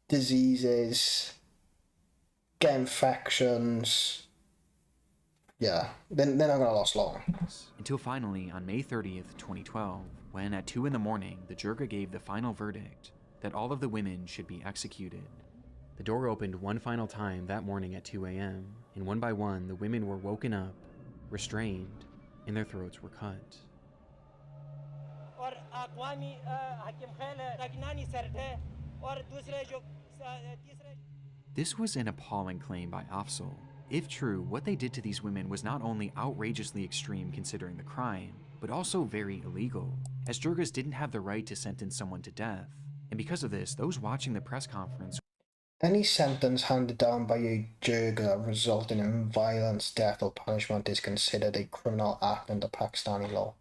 diseases, get infections. Yeah, they're not going to last long. Until finally, on May 30th, 2012, when at 2 in the morning, the jirga gave the final verdict that all of the women should be executed. The door opened one final time that morning at 2 a.m., and one by one, the women were woken up, restrained, and their throats were cut. This was an appalling claim by Afzal. If true, what they did to these women was not only outrageously extreme considering the crime, but also very illegal, as jirgas didn't have the right to sentence someone to death. And because of this, those watching the press conference... Any sentence handed down by a jirga resulting in violence, death, or punishment is considered a criminal act under Pakistani law.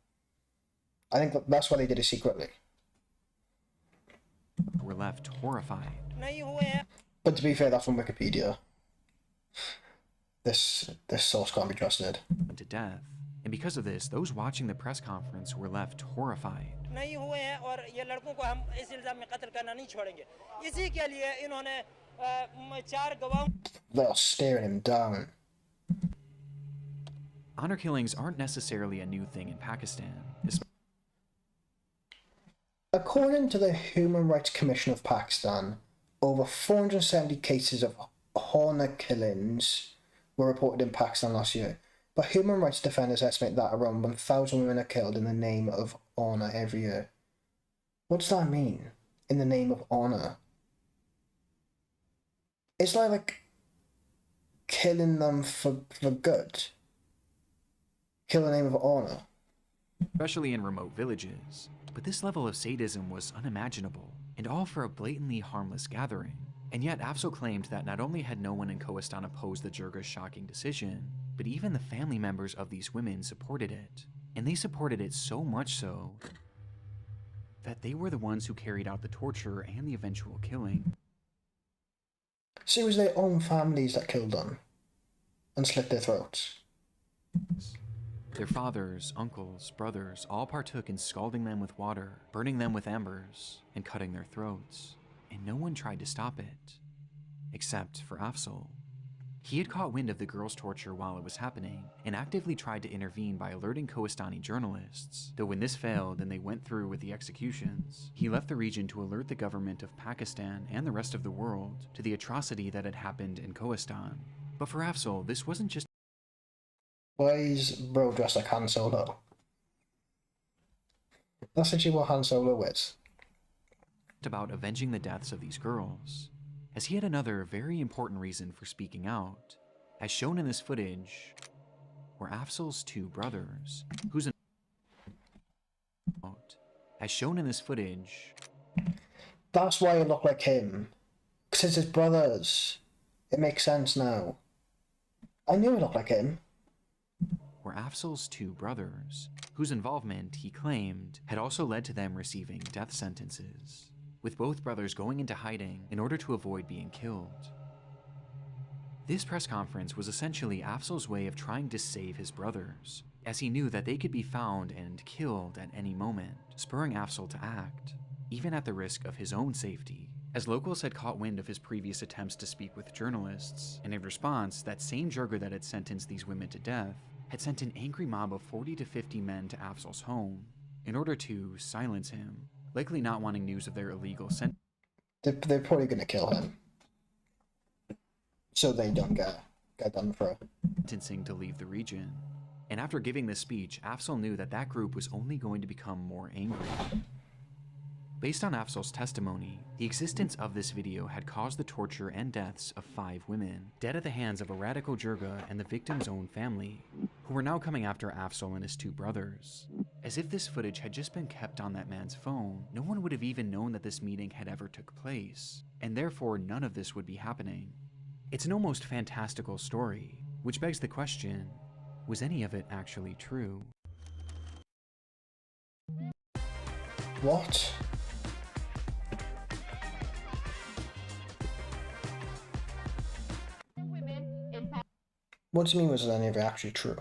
I think that's why they did it secretly. were left horrified. But to be fair, that's from Wikipedia. This source can't be trusted. To death. And because of this, those watching the press conference were left horrified. They're staring him down. Honor killings aren't necessarily a new thing in Pakistan. According to the Human Rights Commission of Pakistan, over 470 cases of honor killings were reported in Pakistan last year. But human rights defenders estimate that around 1,000 women are killed in the name of honor every year. What does that mean? In the name of honor? It's like killing them for good. Kill in the name of honor. Especially in remote villages. But this level of sadism was unimaginable, and all for a blatantly harmless gathering. And yet Afzal claimed that not only had no one in Kohistan opposed the Jirga's shocking decision, but even the family members of these women supported it. And they supported it so much so that they were the ones who carried out the torture and the eventual killing. So it was their own families that killed them and slit their throats. Their fathers, uncles, brothers all partook in scalding them with water, burning them with embers, and cutting their throats. And no one tried to stop it, except for Afzal. He had caught wind of the girls' torture while it was happening, and actively tried to intervene by alerting Kohistani journalists, though when this failed and they went through with the executions, he left the region to alert the government of Pakistan and the rest of the world to the atrocity that had happened in Kohistan. But for Afzal, this wasn't just— Why is bro dressed like Han Solo? That's actually what Han Solo is. about avenging the deaths of these girls, as he had another very important reason for speaking out, as shown in this footage, were Afzal's two brothers, as shown in this footage. That's why it looked like him. Because it's his brothers. It makes sense now. I knew it looked like him. Were Afzal's two brothers, whose involvement, he claimed, had also led to them receiving death sentences, with both brothers going into hiding in order to avoid being killed. This press conference was essentially Afzal's way of trying to save his brothers, as he knew that they could be found and killed at any moment, spurring Afzal to act, even at the risk of his own safety, as locals had caught wind of his previous attempts to speak with journalists, and in response, that same Jirga that had sentenced these women to death had sent an angry mob of 40 to 50 men to Afzal's home in order to silence him, likely not wanting news of their illegal sentence. They're probably going to kill him, so they don't get done for sentencing to leave the region. And after giving this speech, Afzal knew that that group was only going to become more angry. Based on Afzal's testimony, the existence of this video had caused the torture and deaths of 5 women, dead at the hands of a radical Jirga and the victim's own family, who were now coming after Afzal and his 2 brothers. As if this footage had just been kept on that man's phone, no one would have even known that this meeting had ever took place, and therefore none of this would be happening. It's an almost fantastical story, which begs the question, was any of it actually true? What? What do you mean was any of it actually true?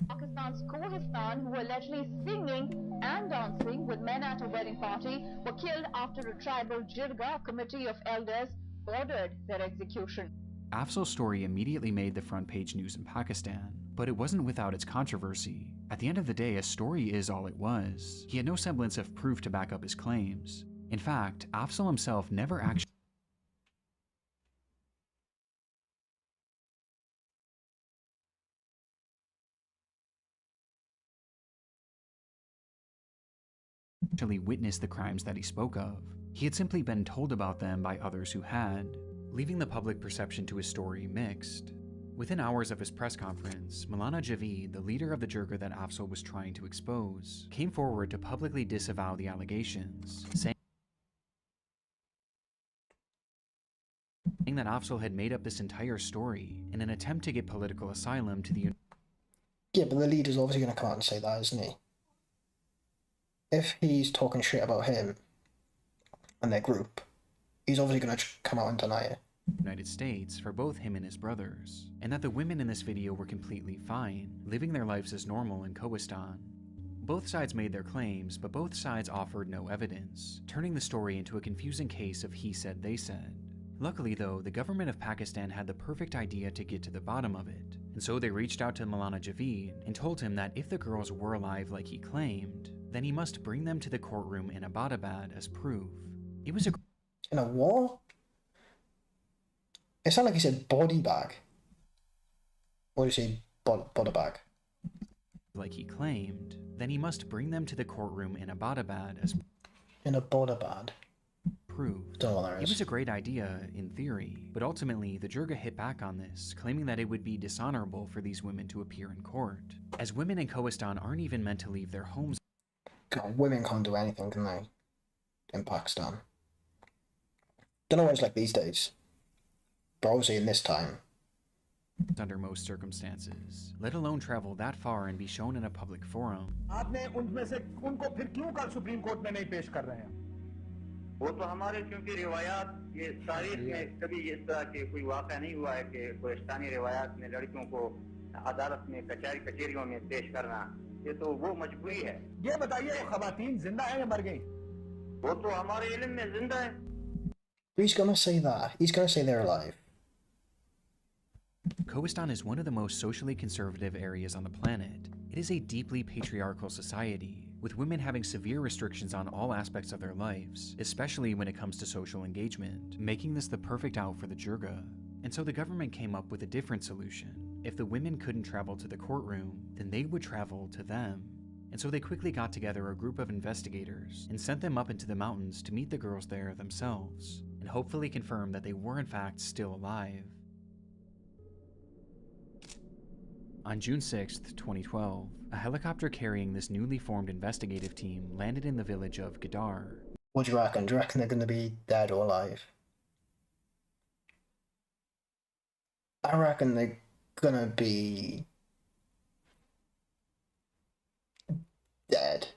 Pakistan's Kohistan, who were allegedly singing and dancing with men at a wedding party, were killed after a tribal Jirga committee of elders ordered their execution. Afzal's story immediately made the front page news in Pakistan, but it wasn't without its controversy. At the end of the day, a story is all it was. He had no semblance of proof to back up his claims. In fact, Afzal himself never actually witnessed the crimes that he spoke of. He had simply been told about them by others who had, leaving the public perception to his story mixed. Within hours of his press conference, Maulana Javeed, the leader of the Jirga that Afzal was trying to expose, came forward to publicly disavow the allegations, saying that Afzal had made up this entire story in an attempt to get political asylum to the— Yeah, but the leader's obviously going to come out and say that, isn't he? If he's talking shit about him and their group, he's obviously going to come out and deny it. United States for both him and his brothers, and that the women in this video were completely fine, living their lives as normal in Kohistan. Both sides made their claims, but both sides offered no evidence, turning the story into a confusing case of he said, they said. Luckily though, the government of Pakistan had the perfect idea to get to the bottom of it, and so they reached out to Maulana Javeed and told him that if the girls were alive like he claimed, then he must bring them to the courtroom in Abbottabad as proof. It was a... In a what? It sounded like he said body bag. Or did he say body bag? Like he claimed, then he must bring them to the courtroom in Abbottabad as... In Abbottabad. Proof. Don't know what that It is. was a great idea, in theory, but ultimately the Jirga hit back on this, claiming that it would be dishonorable for these women to appear in court, as women in Kohistan aren't even meant to leave their homes. God, women can't do anything, can they? In Pakistan. Don't know what it's like these days. But obviously in this time. Under most circumstances, let alone travel that far and be shown in a public forum. आपने उनमें से उनको फिर क्यों कल supreme court में नहीं पेश कर रहे हैं? वो तो हमारे क्योंकि रिवायात ये तारीख में कभी इस तरह के कोई वाक़या नहीं हुआ है कि कोहिस्तानी रिवायात में लड़कियों को अदालत में कचहरियों में पेश करना, ये तो वो मजबूरी है। ये बताइए वो ख़वातीन जिंदा हैं या मर गई? वो तो हमारे इल्म में जिंदा है। He's gonna say that. He's gonna say they're alive. Kohistan is one of the most socially conservative areas on the planet. It is a deeply patriarchal society, with women having severe restrictions on all aspects of their lives, especially when it comes to social engagement, making this the perfect out for the Jirga. And so the government came up with a different solution. If the women couldn't travel to the courtroom, then they would travel to them. And so they quickly got together a group of investigators and sent them up into the mountains to meet the girls there themselves, and hopefully confirm that they were in fact still alive. On June 6, 2012, a helicopter carrying this newly formed investigative team landed in the village of Gadar. What do you reckon? Do you reckon they're going to be dead or alive? I reckon they're going to be dead.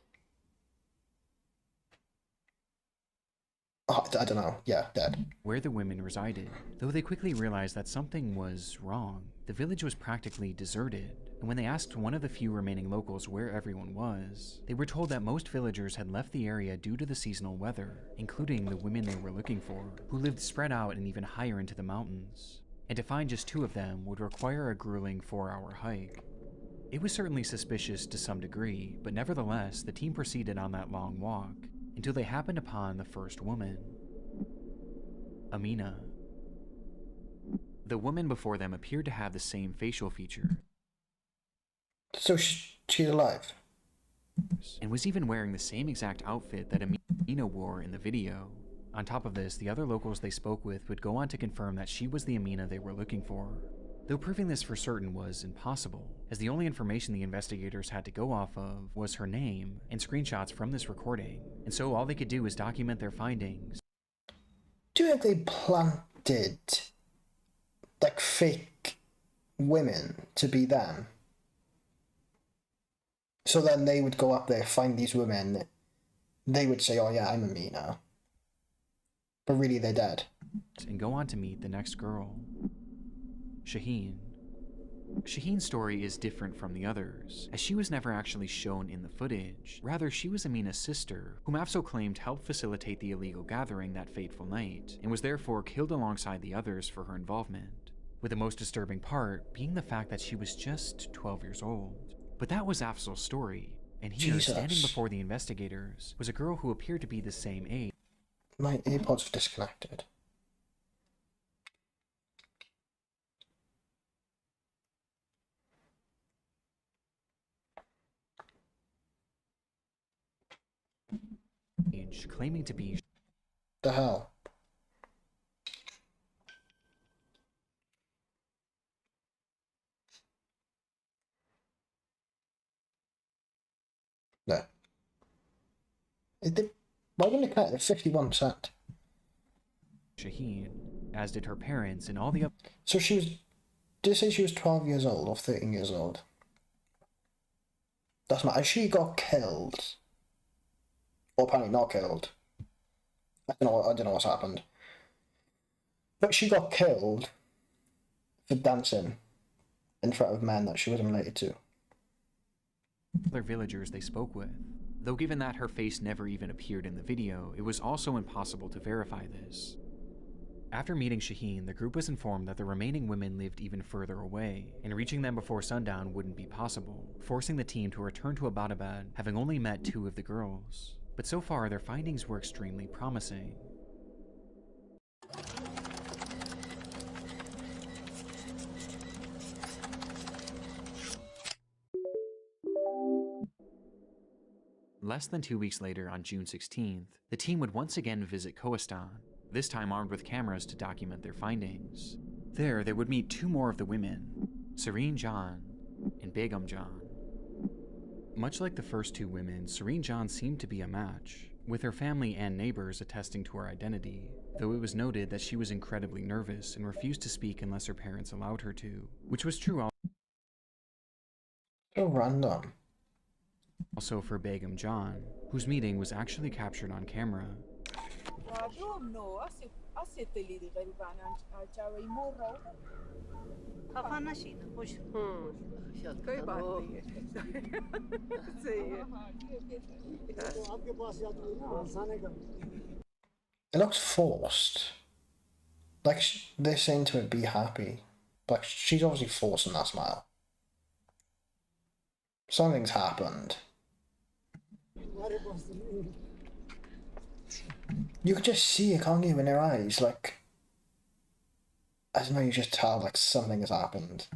Oh, I don't know. Yeah, dead. Where the women resided, though they quickly realized that something was wrong. The village was practically deserted, and when they asked one of the few remaining locals where everyone was, they were told that most villagers had left the area due to the seasonal weather, including the women they were looking for, who lived spread out and even higher into the mountains. And to find just 2 of them would require a grueling 4-hour hike. It was certainly suspicious to some degree, but nevertheless, the team proceeded on that long walk, until they happened upon the first woman, Amina. The woman before them appeared to have the same facial feature. So she's alive? And was even wearing the same exact outfit that Amina wore in the video. On top of this, the other locals they spoke with would go on to confirm that she was the Amina they were looking for. Though proving this for certain was impossible, as the only information the investigators had to go off of was her name and screenshots from this recording, and so all they could do was document their findings. Do you think they planted, like, fake women to be them? So then they would go up there, find these women, they would say, oh yeah, I'm Amina. But really they're dead. And go on to meet the next girl, Shaheen. Shaheen's story is different from the others, as she was never actually shown in the footage. Rather, she was Amina's sister, whom Afzal claimed helped facilitate the illegal gathering that fateful night, and was therefore killed alongside the others for her involvement. With the most disturbing part being the fact that she was just 12 years old. But that was Afzal's story, and here, standing before the investigators, was a girl who appeared to be the same age. My AirPods are disconnected. Claiming to be... The hell? No. Why didn't it cut at 51%? Shaheen, as did her parents and all the other... So she was... Did it say she was 12 years old or 13 years old? That's not... She got killed. Or apparently not killed. I don't know what's happened. But she got killed for dancing in front of men that she wasn't related to. Other villagers they spoke with. Though given that her face never even appeared in the video, it was also impossible to verify this. After meeting Shaheen, the group was informed that the remaining women lived even further away, and reaching them before sundown wouldn't be possible, forcing the team to return to Abbottabad, having only met 2 of the girls. But so far, their findings were extremely promising. Less than 2 weeks later, on June 16th, the team would once again visit Kohistan, this time armed with cameras to document their findings. There, they would meet 2 more of the women, Serene Jan and Begum Jan. Much like the first 2 women, Serene Jan seemed to be a match, with her family and neighbors attesting to her identity, though it was noted that she was incredibly nervous and refused to speak unless her parents allowed her to, which was true So random. Also for Begum Jan, whose meeting was actually captured on camera. It looks forced. Like they're saying to it, be happy. But she's obviously forcing that smile. Something's happened. You could just see it, can't you, in her eyes? Like, I don't know, you just tell, like, something has happened.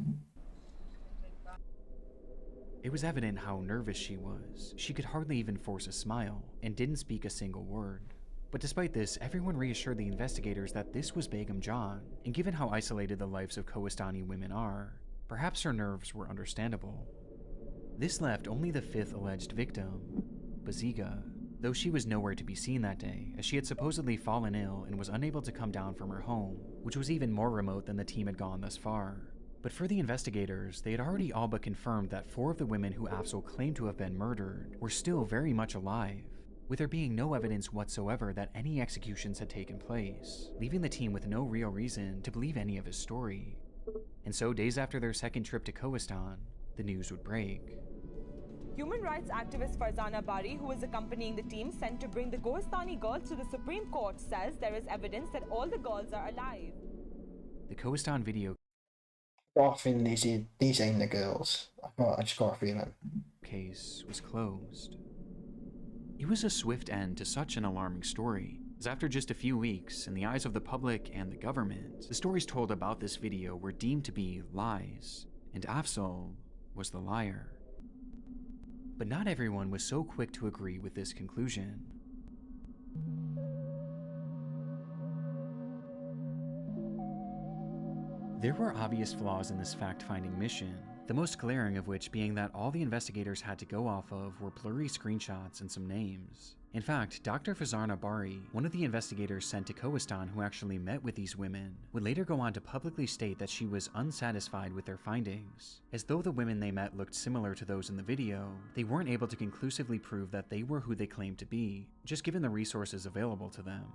It was evident how nervous she was. She could hardly even force a smile, and didn't speak a single word. But despite this, everyone reassured the investigators that this was Begum Jan, and given how isolated the lives of Kohistani women are, perhaps her nerves were understandable. This left only the 5th alleged victim, Baziga, though she was nowhere to be seen that day, as she had supposedly fallen ill and was unable to come down from her home, which was even more remote than the team had gone thus far. But for the investigators, they had already all but confirmed that 4 of the women who Afzal claimed to have been murdered were still very much alive, with there being no evidence whatsoever that any executions had taken place, leaving the team with no real reason to believe any of his story. And so days after their second trip to Kohistan, the news would break. Human rights activist Farzana Bari, who is accompanying the team sent to bring the Kohistani girls to the Supreme Court, says there is evidence that all the girls are alive. The Kohistan video Often these ain't the girls. I just got a feeling. Case was closed. It was a swift end to such an alarming story, as after just a few weeks, in the eyes of the public and the government, the stories told about this video were deemed to be lies, and Afzal was the liar. But not everyone was so quick to agree with this conclusion. There were obvious flaws in this fact-finding mission, the most glaring of which being that all the investigators had to go off of were blurry screenshots and some names. In fact, Dr. Farzana Bari, one of the investigators sent to Kohistan who actually met with these women, would later go on to publicly state that she was unsatisfied with their findings. As though the women they met looked similar to those in the video, they weren't able to conclusively prove that they were who they claimed to be, just given the resources available to them.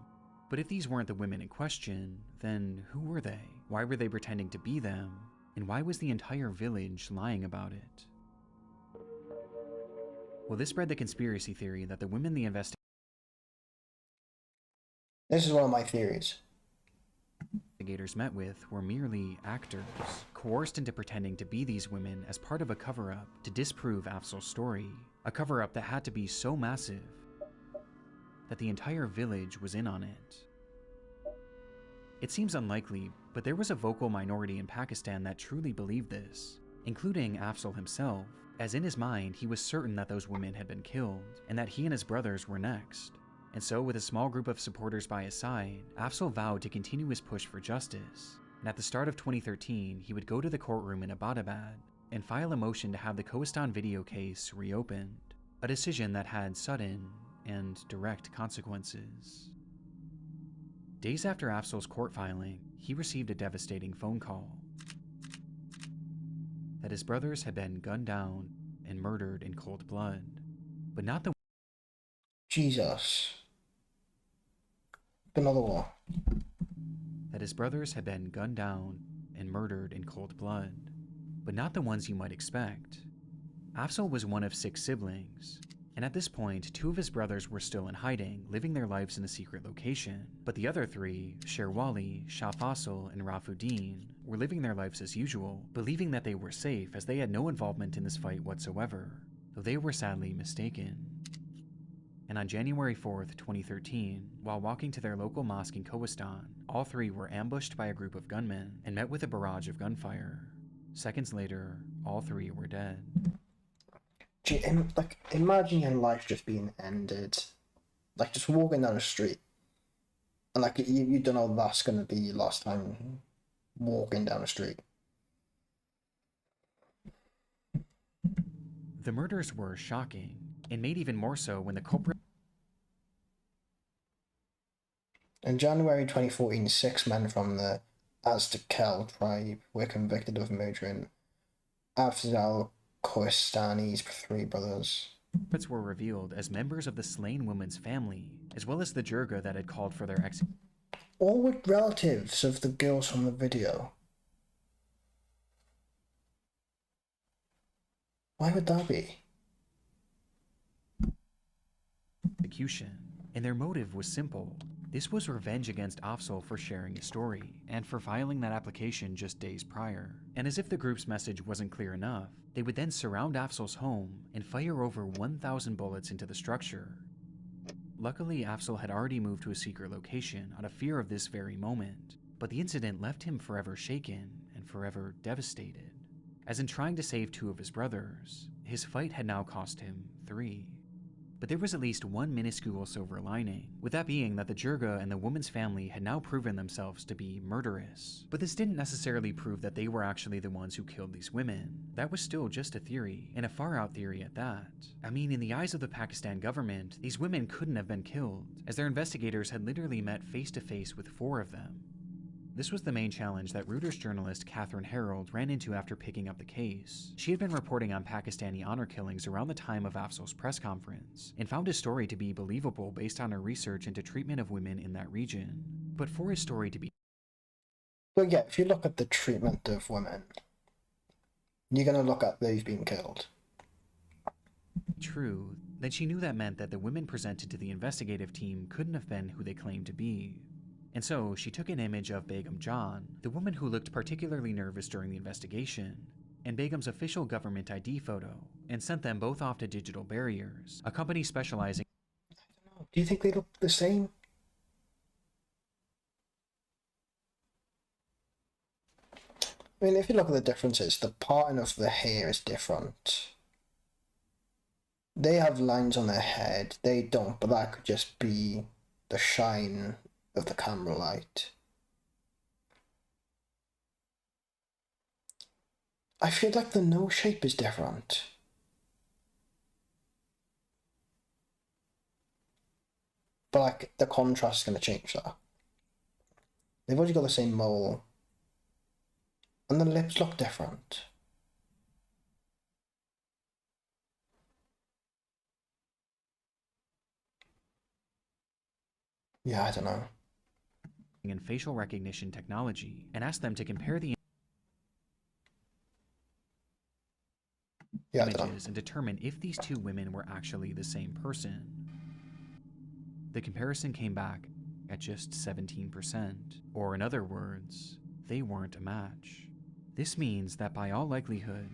But if these weren't the women in question, then who were they? Why were they pretending to be them? And why was the entire village lying about it? Well, this spread the conspiracy theory that the women the This is one of my theories. Investigators met with were merely actors, coerced into pretending to be these women as part of a cover-up to disprove Afzal's story. A cover-up that had to be so massive that the entire village was in on it. It seems unlikely, but there was a vocal minority in Pakistan that truly believed this, including Afzal himself, as in his mind he was certain that those women had been killed, and that he and his brothers were next. And so, with a small group of supporters by his side, Afzal vowed to continue his push for justice, and at the start of 2013, he would go to the courtroom in Abbottabad and file a motion to have the Kohistan video case reopened, a decision that had sudden and direct consequences. Days after Afzal's court filing, he received a devastating phone call that his brothers had been gunned down and murdered in cold blood, but not the Jesus. Another one. that his brothers had been gunned down and murdered in cold blood. But not the ones you might expect. Afzal was one of 6 siblings, and at this point, 2 of his brothers were still in hiding, living their lives in a secret location. But the other 3, Sherwali, Shah Faisal, and Rafuddin, were living their lives as usual, believing that they were safe as they had no involvement in this fight whatsoever, though they were sadly mistaken. And on January 4th, 2013, while walking to their local mosque in Kohistan, all 3 were ambushed by a group of gunmen and met with a barrage of gunfire. Seconds later, all 3 were dead. Like, imagine your life just being ended. Like, just walking down the street. And, like, you don't know that's going to be your last time walking down the street. The murders were shocking, and made even more so when the culprit... In January 2014, 6 men from the Aztecal tribe were convicted of murdering Afzal Kohistani's 3 brothers. Culprits were revealed as members of the slain woman's family, as well as the jirga that had called for their execution. All with relatives of the girls from the video. Why would that be? And their motive was simple. This was revenge against Afzal for sharing his story, and for filing that application just days prior. And as if the group's message wasn't clear enough, they would then surround Afzal's home and fire over 1,000 bullets into the structure. Luckily, Afzal had already moved to a secret location out of fear of this very moment, but the incident left him forever shaken and forever devastated. As in trying to save 2 of his brothers, his fight had now cost him 3. But there was at least one minuscule silver lining, with that being that the jirga and the woman's family had now proven themselves to be murderous. But this didn't necessarily prove that they were actually the ones who killed these women. That was still just a theory, and a far-out theory at that. I mean, in the eyes of the Pakistan government, these women couldn't have been killed, as their investigators had literally met face-to-face with 4 of them. This was the main challenge that Reuters journalist Catherine Harold ran into after picking up the case. She had been reporting on Pakistani honor killings around the time of Afzal's press conference, and found his story to be believable based on her research into treatment of women in that region. But for his story to be... Well, yeah, if you look at the treatment of women, you're going to look at those being killed. True, then she knew that meant that the women presented to the investigative team couldn't have been who they claimed to be. And so, she took an image of Begum John, the woman who looked particularly nervous during the investigation, and Begum's official government ID photo, and sent them both off to Digital Barriers, a company specializing... I don't know. Do you think they look the same? I mean, if you look at the differences, the parting of the hair is different. They have lines on their head, they don't, but that could just be the shine of the camera light. I feel like the nose shape is different. But like the contrast is going to change that. They've already got the same mole. And the lips look different. Yeah, I don't know. In facial recognition technology, and asked them to compare the images and determine if these 2 women were actually the same person. The comparison came back at just 17%, or in other words, they weren't a match. This means that by all likelihood,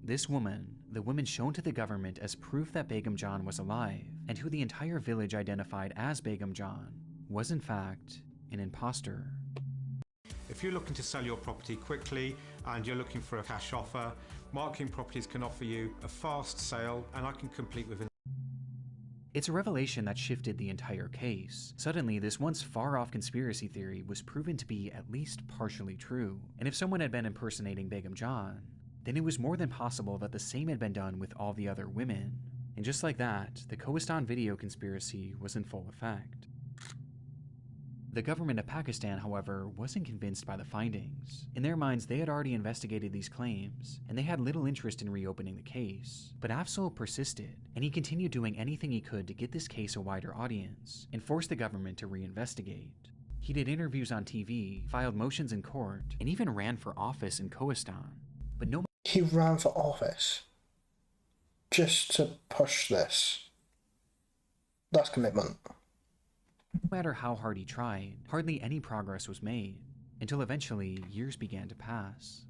this woman, the woman shown to the government as proof that Begum John was alive, and who the entire village identified as Begum John, was in fact an imposter. If you're looking to sell your property quickly and you're looking for a cash offer, Marketing Properties can offer you a fast sale and I can complete within. It's a revelation that shifted the entire case. Suddenly, this once far-off conspiracy theory was proven to be at least partially true. And if someone had been impersonating Begum John, then it was more than possible that the same had been done with all the other women. And just like that, the Kohistan video conspiracy was in full effect. The government of Pakistan, however, wasn't convinced by the findings. In their minds, they had already investigated these claims, and they had little interest in reopening the case. But Afzal persisted, and he continued doing anything he could to get this case a wider audience, and force the government to reinvestigate. He did interviews on TV, filed motions in court, and even ran for office in Kohistan. But no He ran for office just to push this. That's commitment. No matter how hard he tried, hardly any progress was made, until eventually years began to pass.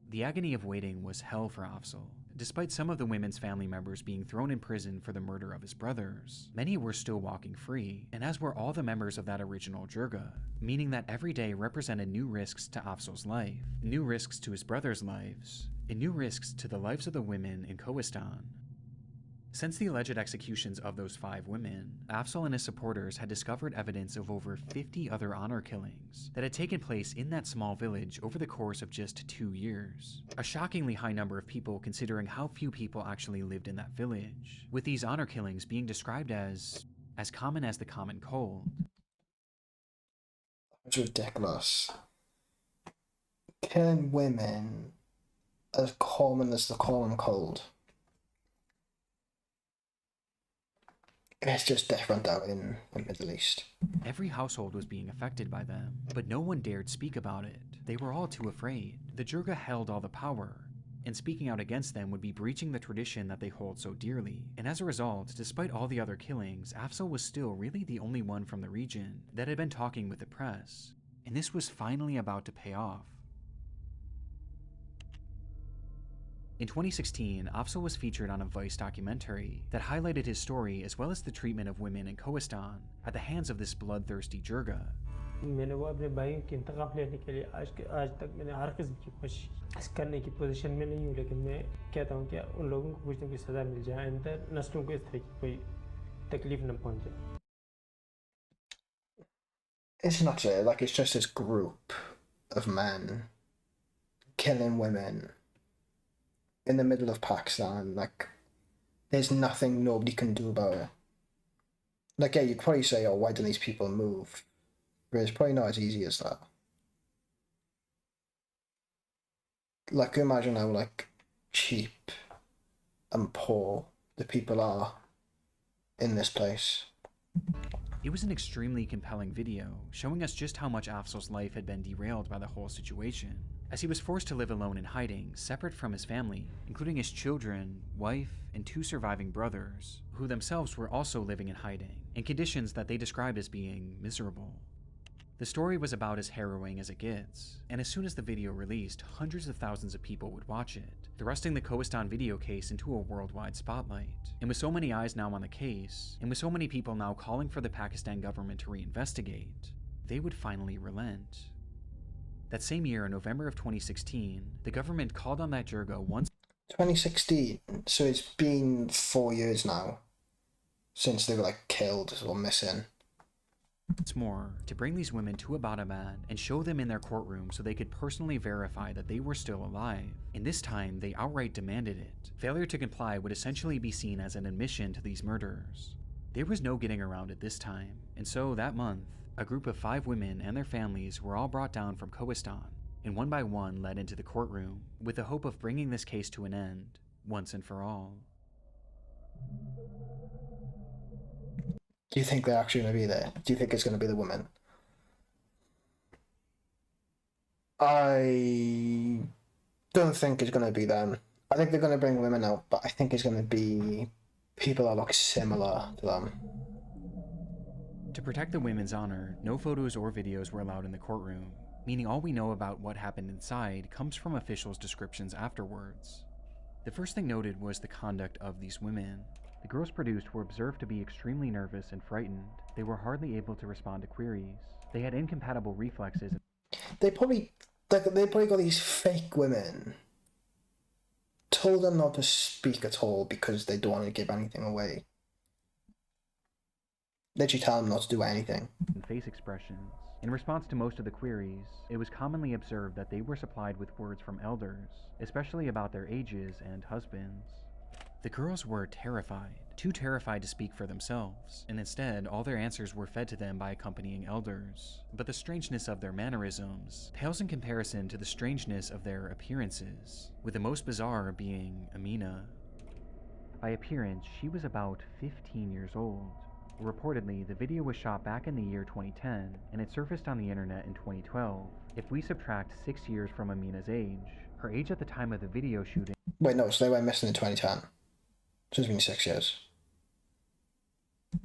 The agony of waiting was hell for Afzal. Despite some of the women's family members being thrown in prison for the murder of his brothers, many were still walking free, and as were all the members of that original jirga, meaning that every day represented new risks to Afzal's life, new risks to his brothers' lives, and new risks to the lives of the women in Kohistan. Since the alleged executions of those 5 women, Afzal and his supporters had discovered evidence of over 50 other honor killings that had taken place in that small village over the course of just 2 years. A shockingly high number of people considering how few people actually lived in that village, with these honor killings being described as common as the common cold. It's ridiculous. Killing women as common as the common cold. It's just different out in the Middle East. Every household was being affected by them, but no one dared speak about it. They were all too afraid. The jirga held all the power, and speaking out against them would be breaching the tradition that they hold so dearly. And as a result, despite all the other killings, Afzal was still really the only one from the region that had been talking with the press, and this was finally about to pay off. In 2016, Afzal was featured on a Vice documentary that highlighted his story as well as the treatment of women in Kohistan at the hands of this bloodthirsty jirga. मैंने वो अपने भाइयों की इंतकाम लेने के लिए आज तक मैंने हर किस्म की कोशिश करने की पोजीशन में नहीं हूँ, लेकिन मैं कहता हूँ कि उन लोगों को कुछ न कुछ सज़ा मिल जाए, अंदर नस्लों को इस तरह की कोई तकलीफ न पहुँचे. It's not it, like it's just this group of men killing women in the middle of Pakistan. Like, there's nothing nobody can do about it. Like, yeah, you'd probably say, oh, why don't these people move? But it's probably not as easy as that. Like, imagine how, like, cheap and poor the people are in this place. It was an extremely compelling video, showing us just how much Afzal's life had been derailed by the whole situation, as he was forced to live alone in hiding, separate from his family, including his children, wife, and 2 surviving brothers, who themselves were also living in hiding, in conditions that they described as being miserable. The story was about as harrowing as it gets, and as soon as the video released, hundreds of thousands of people would watch it, thrusting the Kohistan video case into a worldwide spotlight. And with so many eyes now on the case, and with so many people now calling for the Pakistan government to reinvestigate, they would finally relent. That same year, in November of 2016, the government called on that jirga once. 2016, so it's been 4 years now since they were like killed or missing. Once more, to bring these women to Abbottabad and show them in their courtroom so they could personally verify that they were still alive. And this time, they outright demanded it. Failure to comply would essentially be seen as an admission to these murders. There was no getting around it this time, and so that month, a group of 5 women and their families were all brought down from Kohistan, and one by one led into the courtroom, with the hope of bringing this case to an end, once and for all. Do you think they're actually going to be there? Do you think it's going to be the women? I don't think it's going to be them. I think they're going to bring women out, but I think it's going to be people that look similar to them. To protect the women's honor, no photos or videos were allowed in the courtroom, meaning all we know about what happened inside comes from officials' descriptions afterwards. The first thing noted was the conduct of these women. The girls produced were observed to be extremely nervous and frightened. They were hardly able to respond to queries. They had incompatible reflexes. They probably got these fake women, told them not to speak at all because they don't want to give anything away. Literally tell them not to do anything. And face expressions. In response to most of the queries, it was commonly observed that they were supplied with words from elders, especially about their ages and husbands. The girls were terrified, too terrified to speak for themselves, and instead all their answers were fed to them by accompanying elders. But the strangeness of their mannerisms pales in comparison to the strangeness of their appearances, with the most bizarre being Amina. By appearance, she was about 15 years old. Reportedly, the video was shot back in the year 2010, and it surfaced on the internet in 2012. If we subtract 6 years from Amina's age, her age at the time of the video shooting... Wait, no, so they went missing in 2010. So it's been 6 years.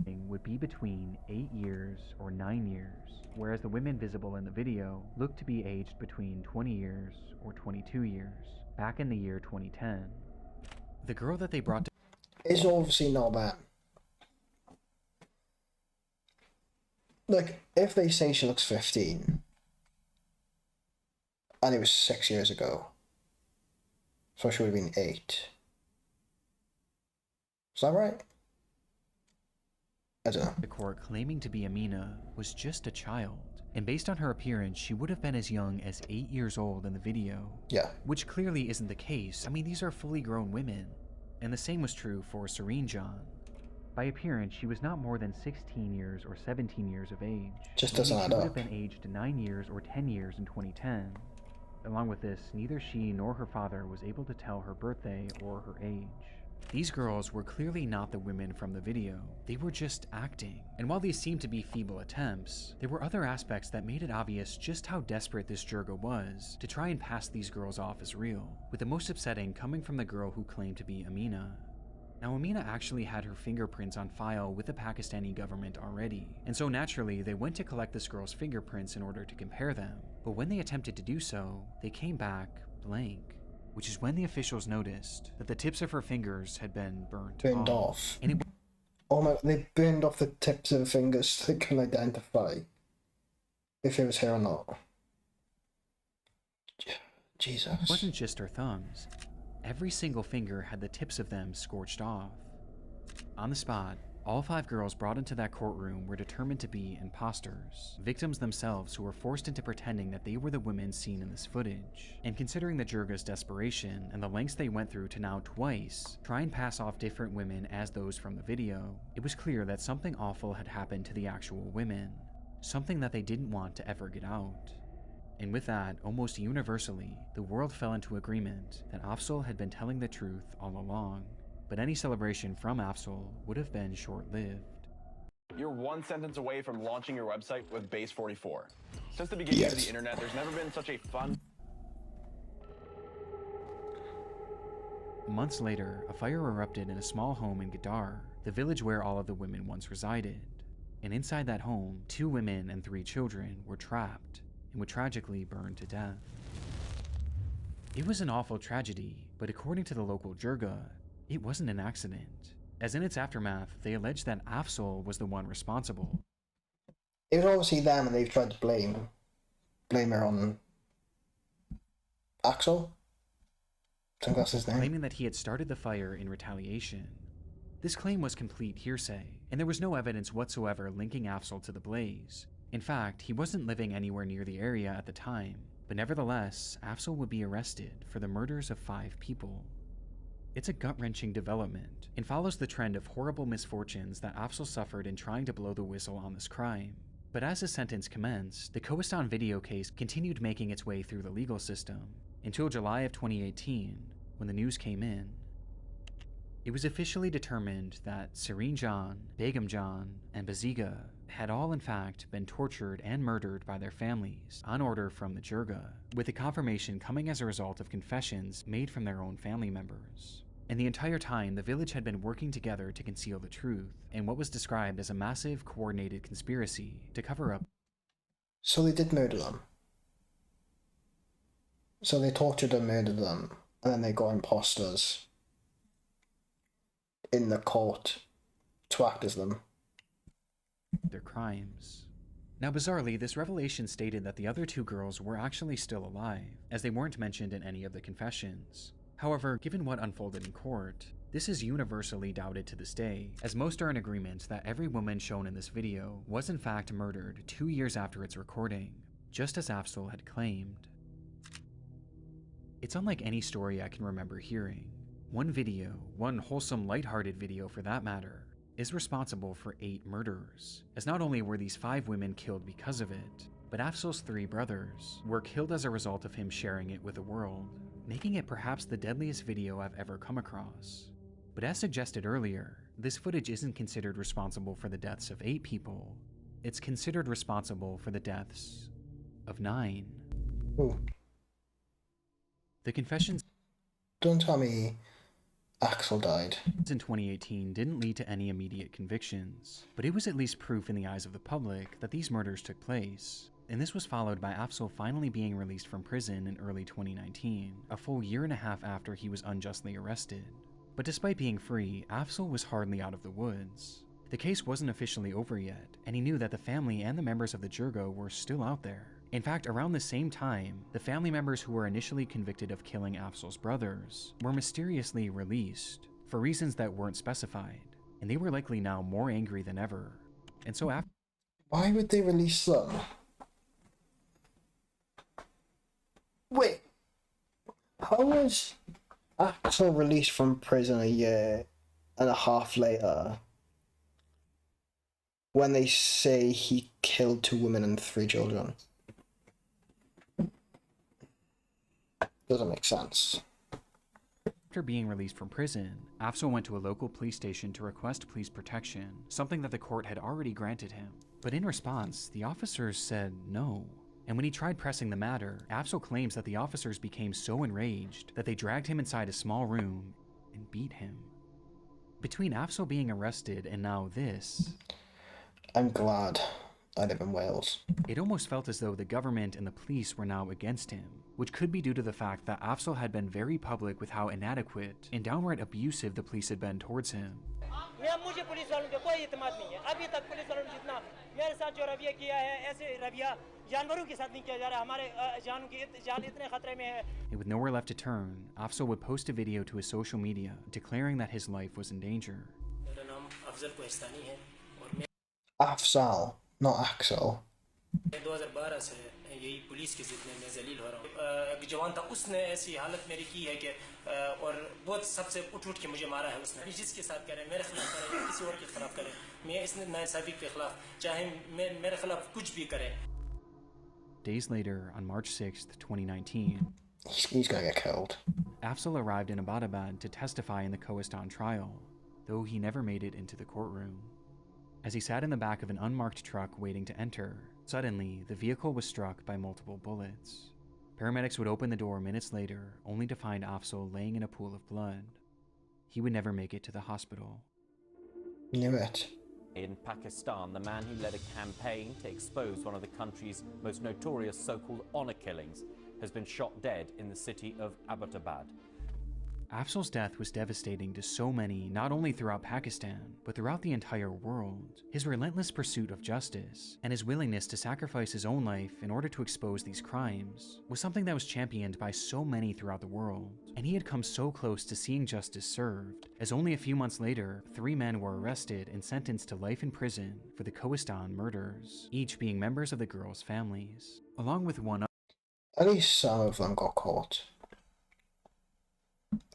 ...would be between 8 years or 9 years, whereas the women visible in the video looked to be aged between 20 years or 22 years, back in the year 2010. The girl that they brought to... It's obviously not bad. Like, if they say she looks 15, and it was 6 years ago, so she would have been 8. Is that right? I don't know. The court claiming to be Amina was just a child, and based on her appearance, she would have been as young as 8 years old in the video. Yeah. Which clearly isn't the case. I mean, these are fully grown women. And the same was true for Serene John. By appearance, she was not more than 16 years or 17 years of age. Just doesn't add She would up. have been aged 9 years or 10 years in 2010. Along with this, neither she nor her father was able to tell her birthday or her age. These girls were clearly not the women from the video. They were just acting. And while these seemed to be feeble attempts, there were other aspects that made it obvious just how desperate this Jirga was to try and pass these girls off as real, with the most upsetting coming from the girl who claimed to be Amina. Now, Amina actually had her fingerprints on file with the Pakistani government already, and so naturally they went to collect this girl's fingerprints in order to compare them. But when they attempted to do so, they came back blank, which is when the officials noticed that the tips of her fingers had been burned off. And oh my, they burned off the tips of the fingers so they can identify if it was her or not. Jesus. It wasn't just her thumbs. Every single finger had the tips of them scorched off. On the spot, all 5 girls brought into that courtroom were determined to be imposters, victims themselves who were forced into pretending that they were the women seen in this footage. And considering the Jirga's desperation and the lengths they went through to now twice try and pass off different women as those from the video, it was clear that something awful had happened to the actual women, something that they didn't want to ever get out. And with that, almost universally, the world fell into agreement that Afzal had been telling the truth all along. But any celebration from Afzal would have been short-lived. You're one sentence away from launching your website with Base 44. Since the beginning of the internet, there's never been such a fun... Months later, a fire erupted in a small home in Gadar, the village where all of the women once resided. And inside that home, 2 women and 3 children were trapped and would tragically burn to death. It was an awful tragedy, but according to the local Jirga, it wasn't an accident, as in its aftermath, they alleged that Afzal was the one responsible. It was obviously them, and they've tried to blame her on Axel. I think that's his name. Claiming that he had started the fire in retaliation. This claim was complete hearsay, and there was no evidence whatsoever linking Afzal to the blaze. In fact, he wasn't living anywhere near the area at the time, but nevertheless, Afzal would be arrested for the murders of 5 people. It's a gut-wrenching development, and follows the trend of horrible misfortunes that Afzal suffered in trying to blow the whistle on this crime. But as his sentence commenced, the Kohistan video case continued making its way through the legal system, until July of 2018, when the news came in. It was officially determined that Serene John, Begum John, and Baziga had all in fact been tortured and murdered by their families on order from the Jirga, with the confirmation coming as a result of confessions made from their own family members. And the entire time, the village had been working together to conceal the truth, in what was described as a massive coordinated conspiracy to cover up. So they did murder them. So they tortured and murdered them, and then they got imposters in the court to act as them. Their crimes. Now bizarrely, this revelation stated that the other 2 girls were actually still alive, as they weren't mentioned in any of the confessions. However, given what unfolded in court, this is universally doubted to this day, as most are in agreement that every woman shown in this video was in fact murdered 2 years after its recording, just as Afzal had claimed. It's unlike any story I can remember hearing. One video, one wholesome, lighthearted video for that matter, is responsible for 8 murders, as not only were these 5 women killed because of it, but Afzal's 3 brothers were killed as a result of him sharing it with the world, making it perhaps the deadliest video I've ever come across. But as suggested earlier, this footage isn't considered responsible for the deaths of 8 people. It's considered responsible for the deaths of 9. Ooh. The confessions Don't tell me Axel died. in 2018 didn't lead to any immediate convictions, but it was at least proof in the eyes of the public that these murders took place. And this was followed by Afzal finally being released from prison in early 2019, a full year and a half after he was unjustly arrested. But despite being free, Afzal was hardly out of the woods. The case wasn't officially over yet, and he knew that the family and the members of the Jirga were still out there. In fact, around the same time, the family members who were initially convicted of killing Afzal's brothers were mysteriously released, for reasons that weren't specified, and they were likely now more angry than ever. And so after— Why would they release them? Wait, how was Axel released from prison a year and a half later when they say he killed 2 women and 3 children? Doesn't make sense. After being released from prison, Afzal went to a local police station to request police protection, something that the court had already granted him. But in response, the officers said no. And when he tried pressing the matter, Afzal claims that the officers became so enraged that they dragged him inside a small room and beat him. Between Afzal being arrested and now this, I'm glad I live in Wales. It almost felt as though the government and the police were now against him, which could be due to the fact that Afzal had been very public with how inadequate and downright abusive the police had been towards him. And with nowhere left to turn, Afzal would post a video to his social media declaring that his life was in danger. Afzal, not Axel. Days later, on March 6th, 2019, he's gonna get killed. Afzal arrived in Abbottabad to testify in the Kohistan trial, though he never made it into the courtroom. As he sat in the back of an unmarked truck waiting to enter, suddenly the vehicle was struck by multiple bullets. Paramedics would open the door minutes later, only to find Afzal laying in a pool of blood. He would never make it to the hospital. Knew it. In Pakistan, the man who led a campaign to expose one of the country's most notorious so-called honor killings has been shot dead in the city of Abbottabad. Afzal's death was devastating to so many, not only throughout Pakistan, but throughout the entire world. His relentless pursuit of justice, and his willingness to sacrifice his own life in order to expose these crimes, was something that was championed by so many throughout the world. And he had come so close to seeing justice served, as only a few months later, 3 men were arrested and sentenced to life in prison for the Kohistan murders, each being members of the girls' families, along with one other. At least some of them got caught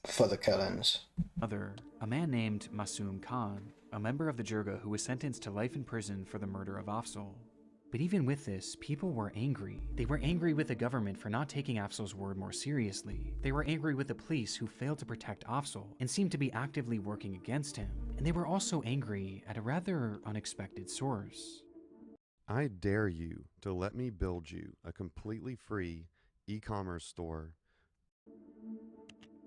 for the killings. A man named Masoom Khan, a member of the Jirga who was sentenced to life in prison for the murder of Afzal. But even with this, people were angry. They were angry with the government for not taking Afzal's word more seriously. They were angry with the police who failed to protect Afzal and seemed to be actively working against him. And they were also angry at a rather unexpected source. I dare you to let me build you a completely free e-commerce store.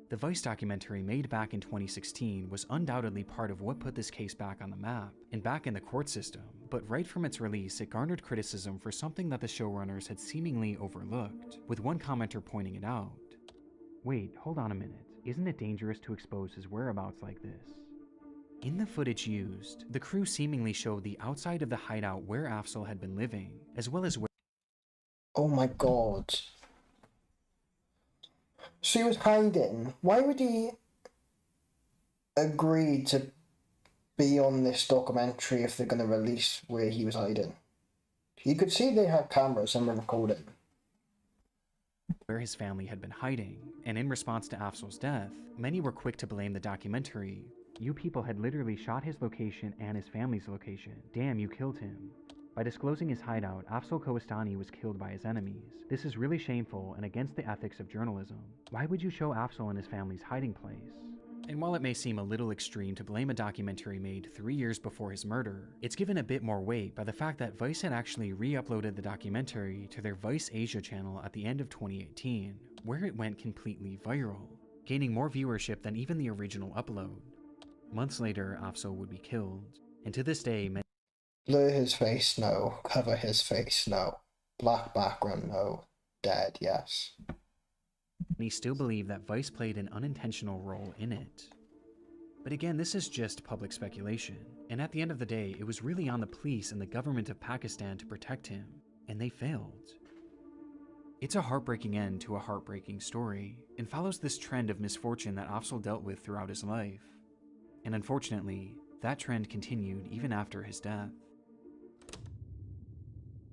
The Vice documentary made back in 2016 was undoubtedly part of what put this case back on the map and back in the court system, but right from its release it garnered criticism for something that the showrunners had seemingly overlooked, with one commenter pointing it out. Wait, hold on a minute. Isn't it dangerous to expose his whereabouts like this? In the footage used, the crew seemingly showed the outside of the hideout where Afzal had been living, as well as where— Oh my god. So he was hiding. Why would he agree to be on this documentary if they're going to release where he was hiding? You could see they had cameras and were recording. Where his family had been hiding, and in response to Afzal's death, many were quick to blame the documentary. You people had literally shot his location and his family's location. Damn, you killed him. By disclosing his hideout, Afzal Kohistani was killed by his enemies. This is really shameful and against the ethics of journalism. Why would you show Afzal and his family's hiding place? And while it may seem a little extreme to blame a documentary made 3 years before his murder, it's given a bit more weight by the fact that Vice had actually re-uploaded the documentary to their Vice Asia channel at the end of 2018, where it went completely viral, gaining more viewership than even the original upload. Months later, Afzal would be killed, and to this day, blur his face, no. Cover his face, no. Black background, no. Dead, yes. many still believe that Vice played an unintentional role in it. But again, this is just public speculation, and at the end of the day, it was really on the police and the government of Pakistan to protect him, and they failed. It's a heartbreaking end to a heartbreaking story, and follows this trend of misfortune that Afzal dealt with throughout his life. And unfortunately, that trend continued even after his death.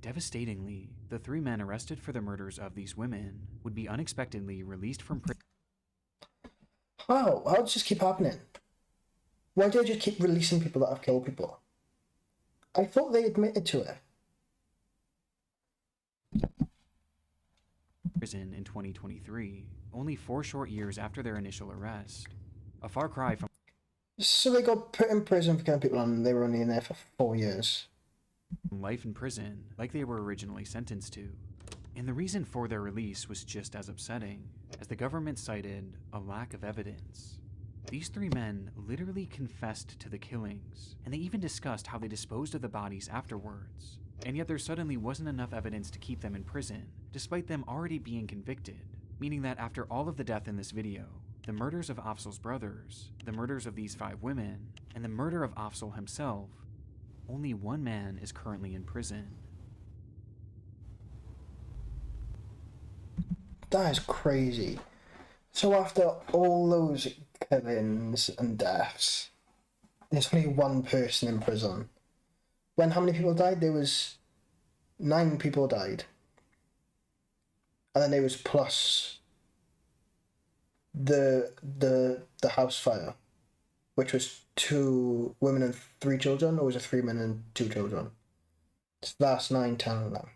Devastatingly, the 3 men arrested for the murders of these women would be unexpectedly released from prison. How does this keep happening? Why do they just keep releasing people that have killed people? I thought they admitted to it. Prison in 2023, only 4 short years after their initial arrest. A far cry from So they got put in prison for killing people and they were only in there for 4 years. life in prison, like they were originally sentenced to. And the reason for their release was just as upsetting, as the government cited a lack of evidence. These 3 men literally confessed to the killings, and they even discussed how they disposed of the bodies afterwards. And yet there suddenly wasn't enough evidence to keep them in prison, despite them already being convicted, meaning that after all of the death in this video, the murders of Afzal's brothers, the murders of these 5 women, and the murder of Afzal himself, only 1 man is currently in prison. That is crazy. So after all those killings and deaths, there's only 1 person in prison. When how many people died? There was 9 people died. And then there was plus the house fire, which was 2 women and 3 children, or was it 3 men and 2 children? So that's 9, 10, 11.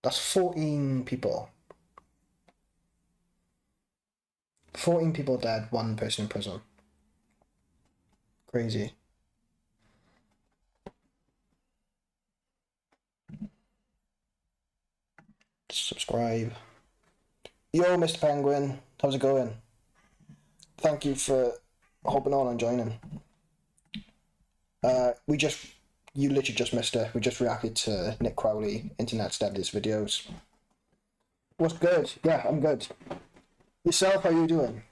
That's 14 people. 14 people dead, 1 person in prison. Crazy. Subscribe. Yo, Mr. Penguin, how's it going? Thank you for hopping on and joining. You literally just missed it. We just reacted to Nick Crowley, Internet Deadliest videos. What's good? Yeah, I'm good. Yourself, how you doing?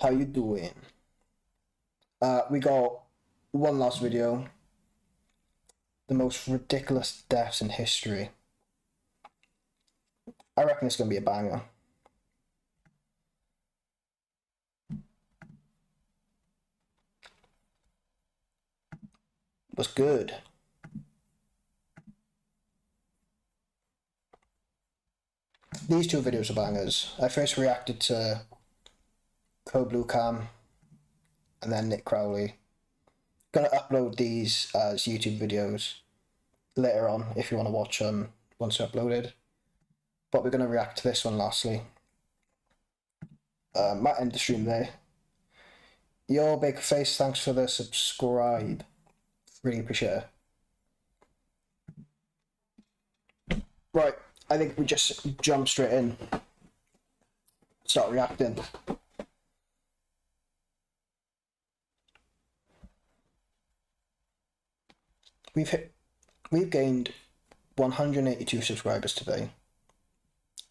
How you doing? We got one last video. The most ridiculous deaths in history. I reckon it's going to be a banger. What's good? These 2 videos are bangers. I first reacted to Blue Cam and then Nick Crowley. Gonna upload these as YouTube videos later on if you want to watch them once they're uploaded. But we're gonna react to this one lastly. Might end the stream there. Yo, Bakerface, thanks for the subscribe. Really appreciate it. Right, I think we just jump straight in. Start reacting. We've gained 182 subscribers today.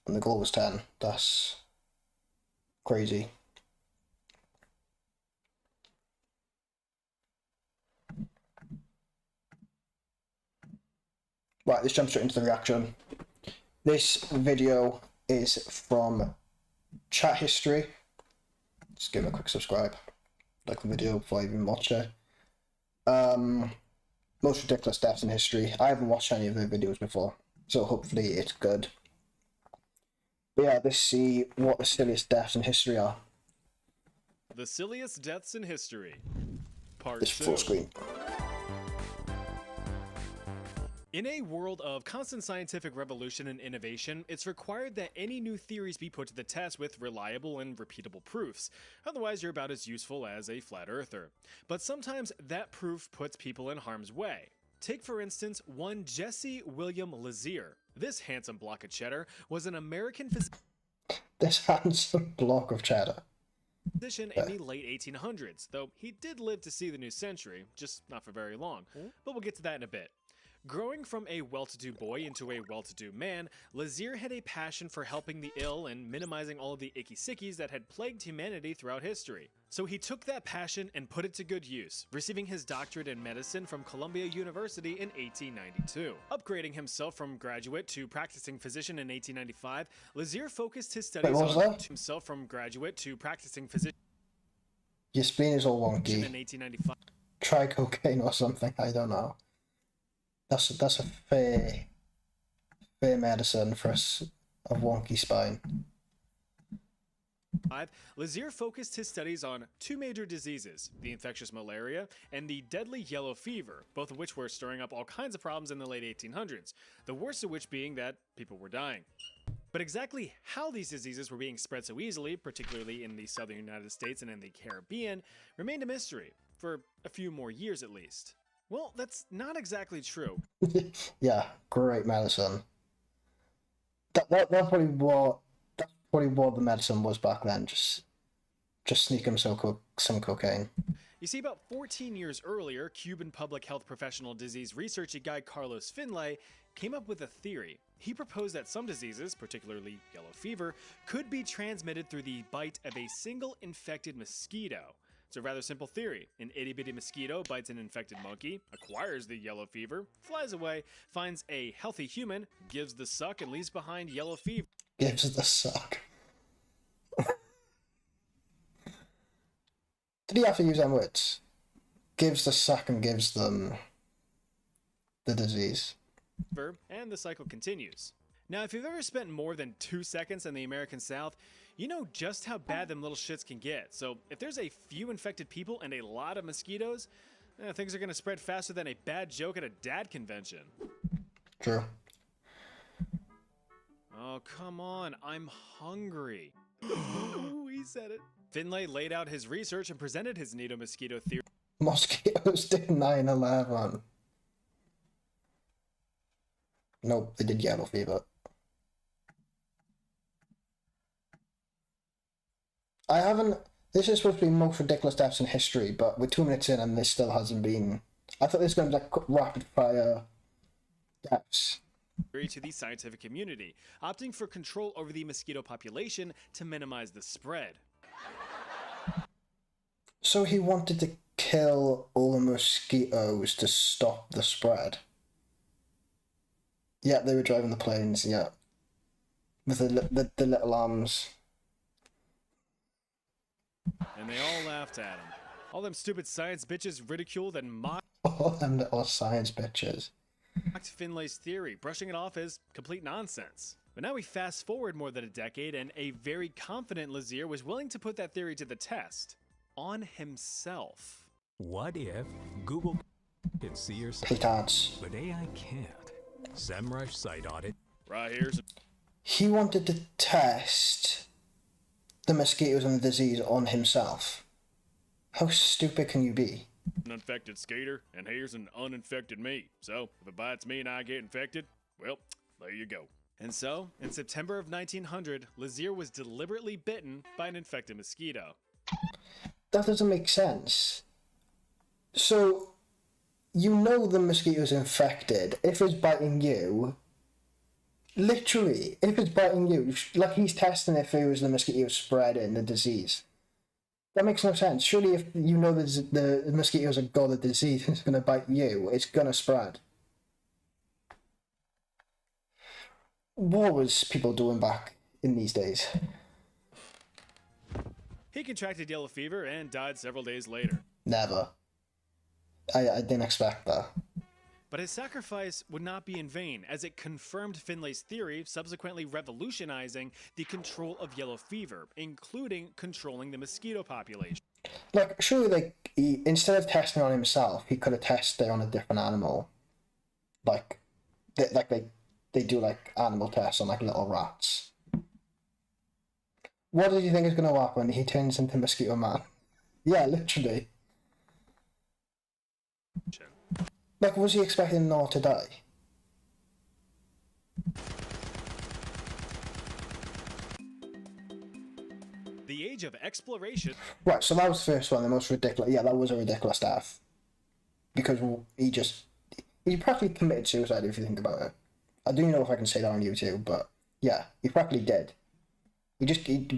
And the goal was 10. That's crazy. Right, let's jump straight into the reaction. This video is from Chat History. Just give it a quick subscribe. Like the video before I even watch it. Most ridiculous deaths in history. I haven't watched any of their videos before, so hopefully it's good. But yeah, let's see what the silliest deaths in history are. The silliest deaths in history. Part This 2. full screen. In a world of constant scientific revolution and innovation, it's required that any new theories be put to the test with reliable and repeatable proofs. Otherwise, you're about as useful as a flat earther. But sometimes that proof puts people in harm's way. Take, for instance, one Jesse William Lazier. This handsome block of cheddar was an American This handsome block of cheddar. physician in the late 1800s, though he did live to see the new century, just not for very long. But we'll get to that in a bit. Growing from a well-to-do boy into a well-to-do man, Lazier had a passion for helping the ill and minimizing all of the icky sickies that had plagued humanity throughout history. So he took that passion and put it to good use, receiving his doctorate in medicine from Columbia University in 1892. Upgrading himself from graduate to practicing physician in 1895, Lazier focused his studies on himself from graduate to practicing physician Your spleen is all wonky. in 1895. Try cocaine or something, I don't know. That's a fair medicine for a wonky spine. Lazier focused his studies on two major diseases, the infectious malaria and the deadly yellow fever, both of which were stirring up all kinds of problems in the late 1800s, the worst of which being that people were dying. But exactly how these diseases were being spread so easily, particularly in the southern United States and in the Caribbean, remained a mystery, for a few more years at least. Well, that's not exactly true. Yeah, great medicine. That's probably what the medicine was back then. Just sneak him some cocaine. You see, about 14 years earlier, Cuban public health professional disease researcher guy Carlos Finlay came up with a theory. He proposed that some diseases, particularly yellow fever, could be transmitted through the bite of a single infected mosquito. It's a rather simple theory. An itty-bitty mosquito bites an infected monkey, acquires the yellow fever, flies away, finds a healthy human, gives the suck, and leaves behind yellow fever. Gives the suck. Did he have to use them words? Gives the suck and gives them the disease. And the cycle continues. Now, if you've ever spent more than 2 seconds in the American South, you know just how bad them little shits can get. So if there's a few infected people and a lot of mosquitoes, things are going to spread faster than a bad joke at a dad convention. True. Oh, come on. I'm hungry. Ooh, he said it. Finlay laid out his research and presented his nido-mosquito theory. Mosquitoes did 9/11. Nope, they did yellow fever. I haven't... This is supposed to be the most ridiculous deaths in history, but we're 2 minutes in and this still hasn't been... I thought this was going to be like rapid fire deaths. To the scientific community, opting for control over the mosquito population to minimize the spread. So he wanted to kill all the mosquitoes to stop the spread. Yeah, they were driving the planes, yeah. With the little arms. And they all laughed at him. All them stupid science bitches ridiculed and mocked All them little science bitches. Finlay's theory, brushing it off as complete nonsense. But now we fast forward more than a decade, and a very confident Lazier was willing to put that theory to the test. On himself. What if Google can see your Hey, site, but AI can't? SEMrush site audit. Right here's... He wanted to test the mosquitoes and the disease on himself. How stupid can you be? An infected skater, and here's an uninfected me. So, if it bites me and I get infected, well, there you go. And so, in September of 1900, Lazier was deliberately bitten by an infected mosquito. That doesn't make sense. So, you know the mosquito's infected. If it's biting you, literally, if it's biting you, like he's testing if it was the mosquito spreading the disease. That makes no sense. Surely if you know the mosquitoes have got the disease and it's going to bite you, it's going to spread. What was people doing back in these days? He contracted yellow fever and died several days later. Never. I didn't expect that. But his sacrifice would not be in vain, as it confirmed Finlay's theory, subsequently revolutionizing the control of yellow fever, including controlling the mosquito population. Like, surely, instead of testing on himself, he could have tested on a different animal. Like, They do like animal tests on like little rats. What did you think is going to happen when he turns into Mosquito Man? Yeah, literally. Like, was he expecting Nor to die? The age of exploration. Right, so that was the first one, the most ridiculous. Yeah, that was a ridiculous death. Because he practically committed suicide if you think about it. I don't know if I can say that on YouTube, but yeah, he practically did. He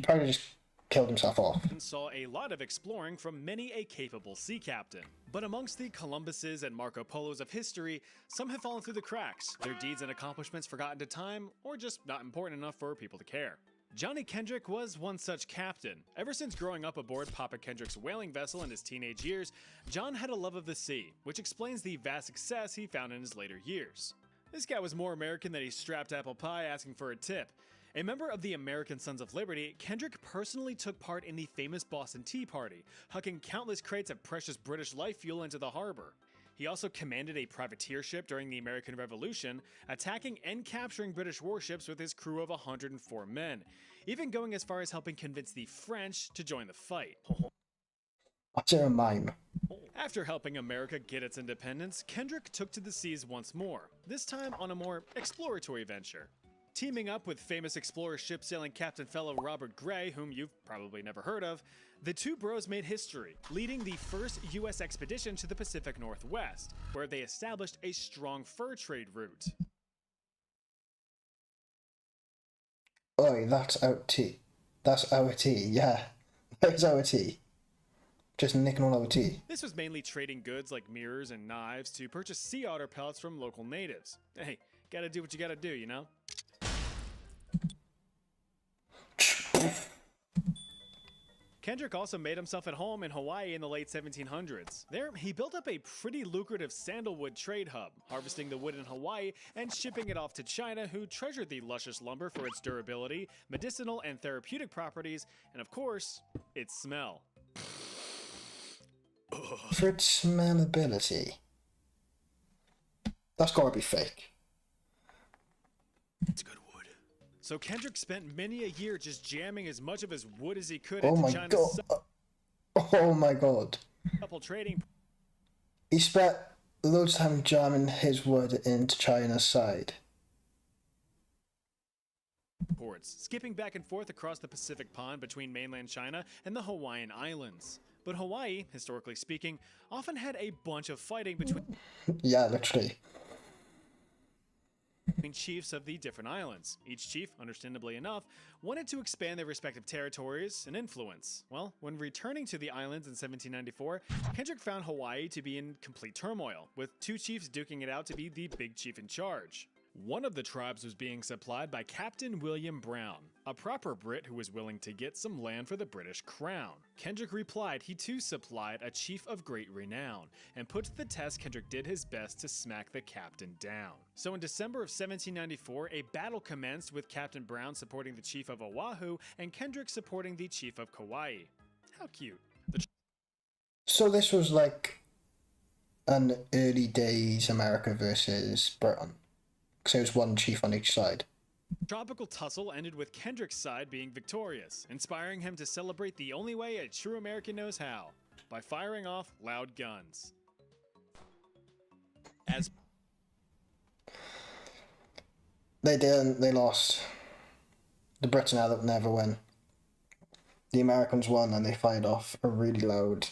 probably just killed himself off. Saw a lot of exploring from many a capable sea captain. But amongst the Columbuses and Marco Polos of history, some have fallen through the cracks, their deeds and accomplishments forgotten to time, or just not important enough for people to care. Johnny Kendrick was one such captain. Ever since growing up aboard Papa Kendrick's whaling vessel in his teenage years, John had a love of the sea, which explains the vast success he found in his later years. This guy was more American than a strapped apple pie asking for a tip. A member of the American Sons of Liberty, Kendrick personally took part in the famous Boston Tea Party, hucking countless crates of precious British life fuel into the harbor. He also commanded a privateer ship during the American Revolution, attacking and capturing British warships with his crew of 104 men, even going as far as helping convince the French to join the fight. What's a mime? After helping America get its independence, Kendrick took to the seas once more, this time on a more exploratory venture. Teaming up with famous explorer ship-sailing captain fellow Robert Gray, whom you've probably never heard of, the two bros made history, leading the first U.S. expedition to the Pacific Northwest, where they established a strong fur trade route. Oi, that's OT. That's OT, yeah. That's OT. Just nicking all OT. This was mainly trading goods like mirrors and knives to purchase sea otter pellets from local natives. Hey, gotta do what you gotta do, you know? Kendrick also made himself at home in Hawaii in the late 1700s. There, he built up a pretty lucrative sandalwood trade hub, harvesting the wood in Hawaii and shipping it off to China, who treasured the luscious lumber for its durability, medicinal and therapeutic properties, and of course, its smell. For its smellability. That's gotta be fake. It's good wood. So Kendrick spent many a year just jamming as much of his wood as he could Oh into my China's god. Oh my god. couple trading He spent loads of time jamming his wood into China's side. ports, skipping back and forth across the Pacific Pond between mainland China and the Hawaiian Islands. But Hawaii, historically speaking, often had a bunch of fighting between Yeah, literally. chiefs of the different islands. Each chief, understandably enough, wanted to expand their respective territories and influence. Well, when returning to the islands in 1794, Kendrick found Hawaii to be in complete turmoil, with two chiefs duking it out to be the big chief in charge. One of the tribes was being supplied by Captain William Brown, a proper Brit who was willing to get some land for the British crown. Kendrick replied he too supplied a chief of great renown, and put to the test Kendrick did his best to smack the captain down. So in December of 1794, a battle commenced with Captain Brown supporting the chief of Oahu and Kendrick supporting the chief of Kauai. How cute. So this was like an early days America versus Britain. So it was one chief on each side. Tropical tussle ended with Kendrick's side being victorious, inspiring him to celebrate the only way a true American knows how, by firing off loud guns. As They didn't, they lost. The Brits never win. The Americans won and they fired off a really loud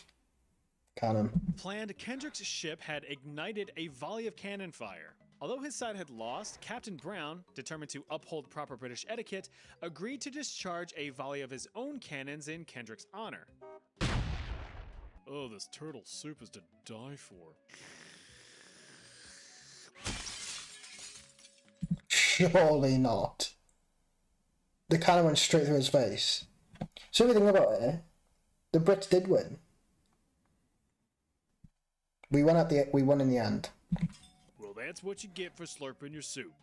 cannon. planned, Kendrick's ship had ignited a volley of cannon fire. Although his side had lost, Captain Brown, determined to uphold proper British etiquette, agreed to discharge a volley of his own cannons in Kendrick's honor. Oh, this turtle soup is to die for. Surely not. The cannon went straight through his face. So everything about it, the Brits did win. We won in the end. Well, that's what you get for slurping your soup.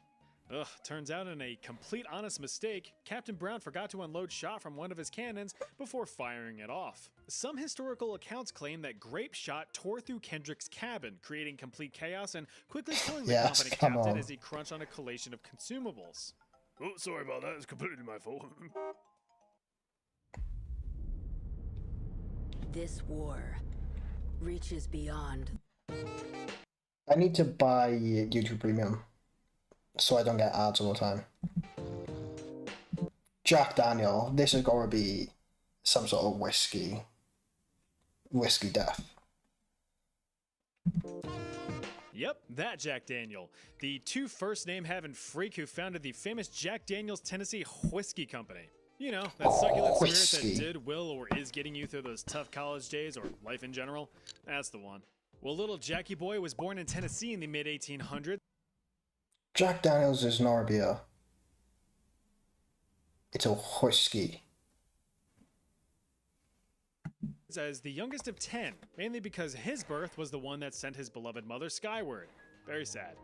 Ugh, turns out in a complete honest mistake, Captain Brown forgot to unload shot from one of his cannons before firing it off. Some historical accounts claim that grape shot tore through Kendrick's cabin, creating complete chaos and quickly killing the Yes, company come captain on. as he crunched on a collation of consumables. Oh, sorry about that. It's completely my fault. This war reaches beyond. I need to buy YouTube Premium so I don't get ads all the time. Jack Daniel, this has got to be some sort of whiskey death. Yep, that Jack Daniel. The two first name having freak who founded the famous Jack Daniel's Tennessee Whiskey Company. You know, that succulent spirit that did, will, or is getting you through those tough college days or life in general. That's the one. Well, little Jackie Boy was born in Tennessee in the mid-1800s. Jack Daniels is not a beer. It's a whiskey. As the youngest of 10, mainly because his birth was the one that sent his beloved mother skyward. Very sad.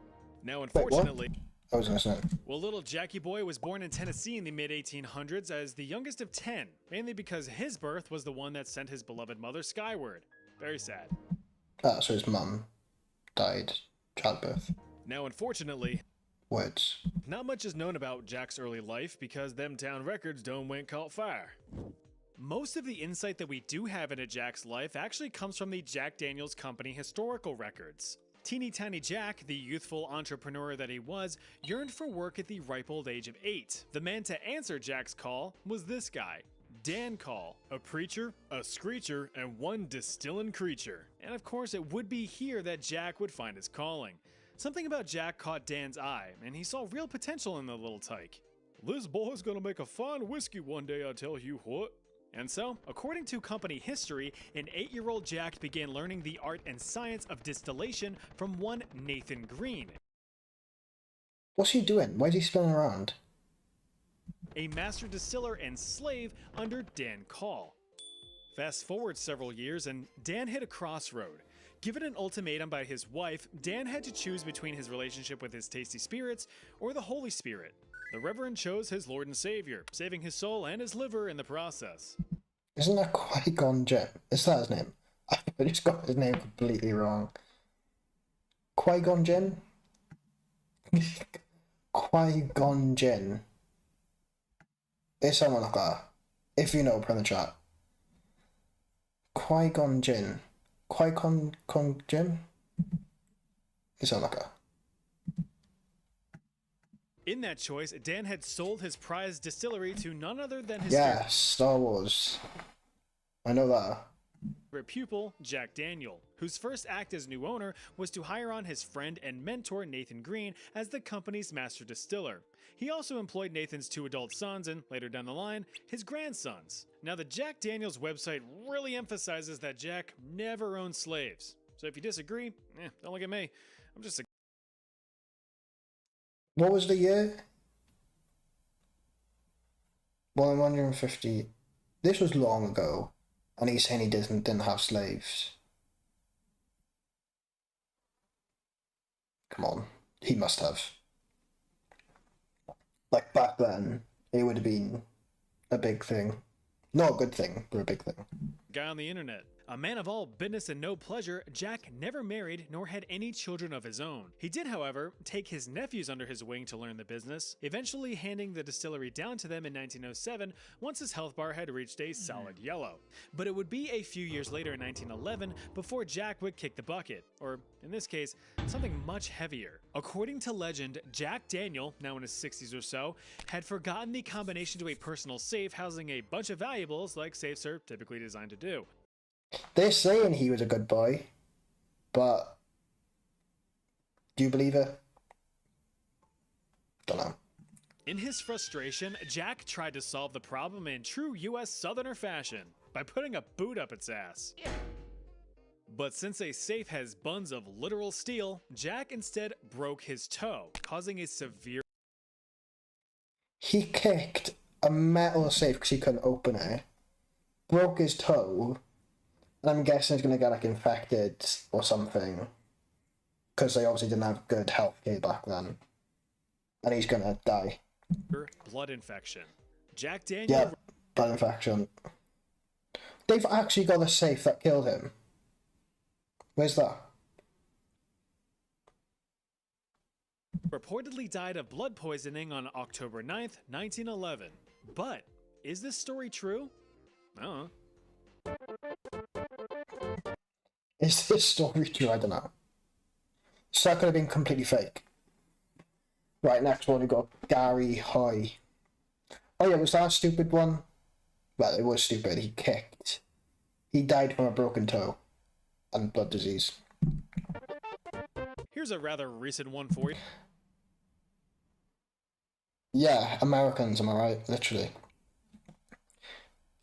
Now, unfortunately... I was gonna say. Well, little Jackie Boy was born in Tennessee in the mid-1800s as the youngest of 10, mainly because his birth was the one that sent his beloved mother skyward. Very sad. So his mum died childbirth. Now, unfortunately... Words. Not much is known about Jack's early life because them town records don't went caught fire. Most of the insight that we do have into Jack's life actually comes from the Jack Daniels Company historical records. Teeny Tiny Jack, the youthful entrepreneur that he was, yearned for work at the ripe old age of 8. The man to answer Jack's call was this guy, Dan Call, a preacher, a screecher, and one distilling creature. And of course it would be here that Jack would find his calling. Something about Jack caught Dan's eye, and he saw real potential in the little tyke. This boy's gonna make a fine whiskey one day, I tell you what. And so, according to company history, an 8-year-old Jack began learning the art and science of distillation from one Nathan Green. What's he doing? Why is he spinning around? A master distiller and slave under Dan Call. Fast forward several years and Dan hit a crossroad. Given an ultimatum by his wife, Dan had to choose between his relationship with his tasty spirits or the Holy Spirit. The Reverend chose his Lord and Savior, saving his soul and his liver in the process. Isn't that Qui-Gon Jinn? Is that his name? I just got his name completely wrong. Qui-Gon Jinn? Qui-Gon Jinn. It's someone like that. If you know, put in the chat. Qui-Gon Jinn. Qui-Gon Jinn? It's someone like that. In that choice, Dan had sold his prized distillery to none other than his Yes, Star Wars. I know that. favorite pupil, Jack Daniel, whose first act as new owner was to hire on his friend and mentor Nathan Green as the company's master distiller. He also employed Nathan's 2 adult sons and, later down the line, his grandsons. Now, the Jack Daniels website really emphasizes that Jack never owned slaves. So if you disagree, don't look at me. I'm just a... What was the year? 150. This was long ago, and he's saying he didn't have slaves. Come on, he must have. Like back then, it would have been a big thing. Not a good thing, but a big thing. Guy on the internet. A man of all business and no pleasure, Jack never married nor had any children of his own. He did, however, take his nephews under his wing to learn the business, eventually handing the distillery down to them in 1907 once his health bar had reached a solid yellow. But it would be a few years later in 1911 before Jack would kick the bucket, or in this case, something much heavier. According to legend, Jack Daniel, now in his 60s or so, had forgotten the combination to a personal safe housing a bunch of valuables like safes are typically designed to do. They're saying he was a good boy, but do you believe it? Don't know. In his frustration, Jack tried to solve the problem in true US Southerner fashion by putting a boot up its ass. But since a safe has buns of literal steel, Jack instead broke his toe, causing a severe... He kicked a metal safe because he couldn't open it, broke his toe, and I'm guessing he's going to get like infected or something, because they obviously didn't have good healthcare back then. and he's gonna die. Blood infection. Jack Daniel. Yeah, blood infection. They've actually got a safe that killed him. Where's that? Reportedly died of blood poisoning on October 9th, 1911. But is this story true? I don't know. Is this story true? I don't know. So that could have been completely fake. Right, next one we got Gary Hoy. Oh yeah, was that a stupid one? Well, it was stupid. He kicked. He died from a broken toe and blood disease. Here's a rather recent one for you. Yeah, Americans, am I right? Literally.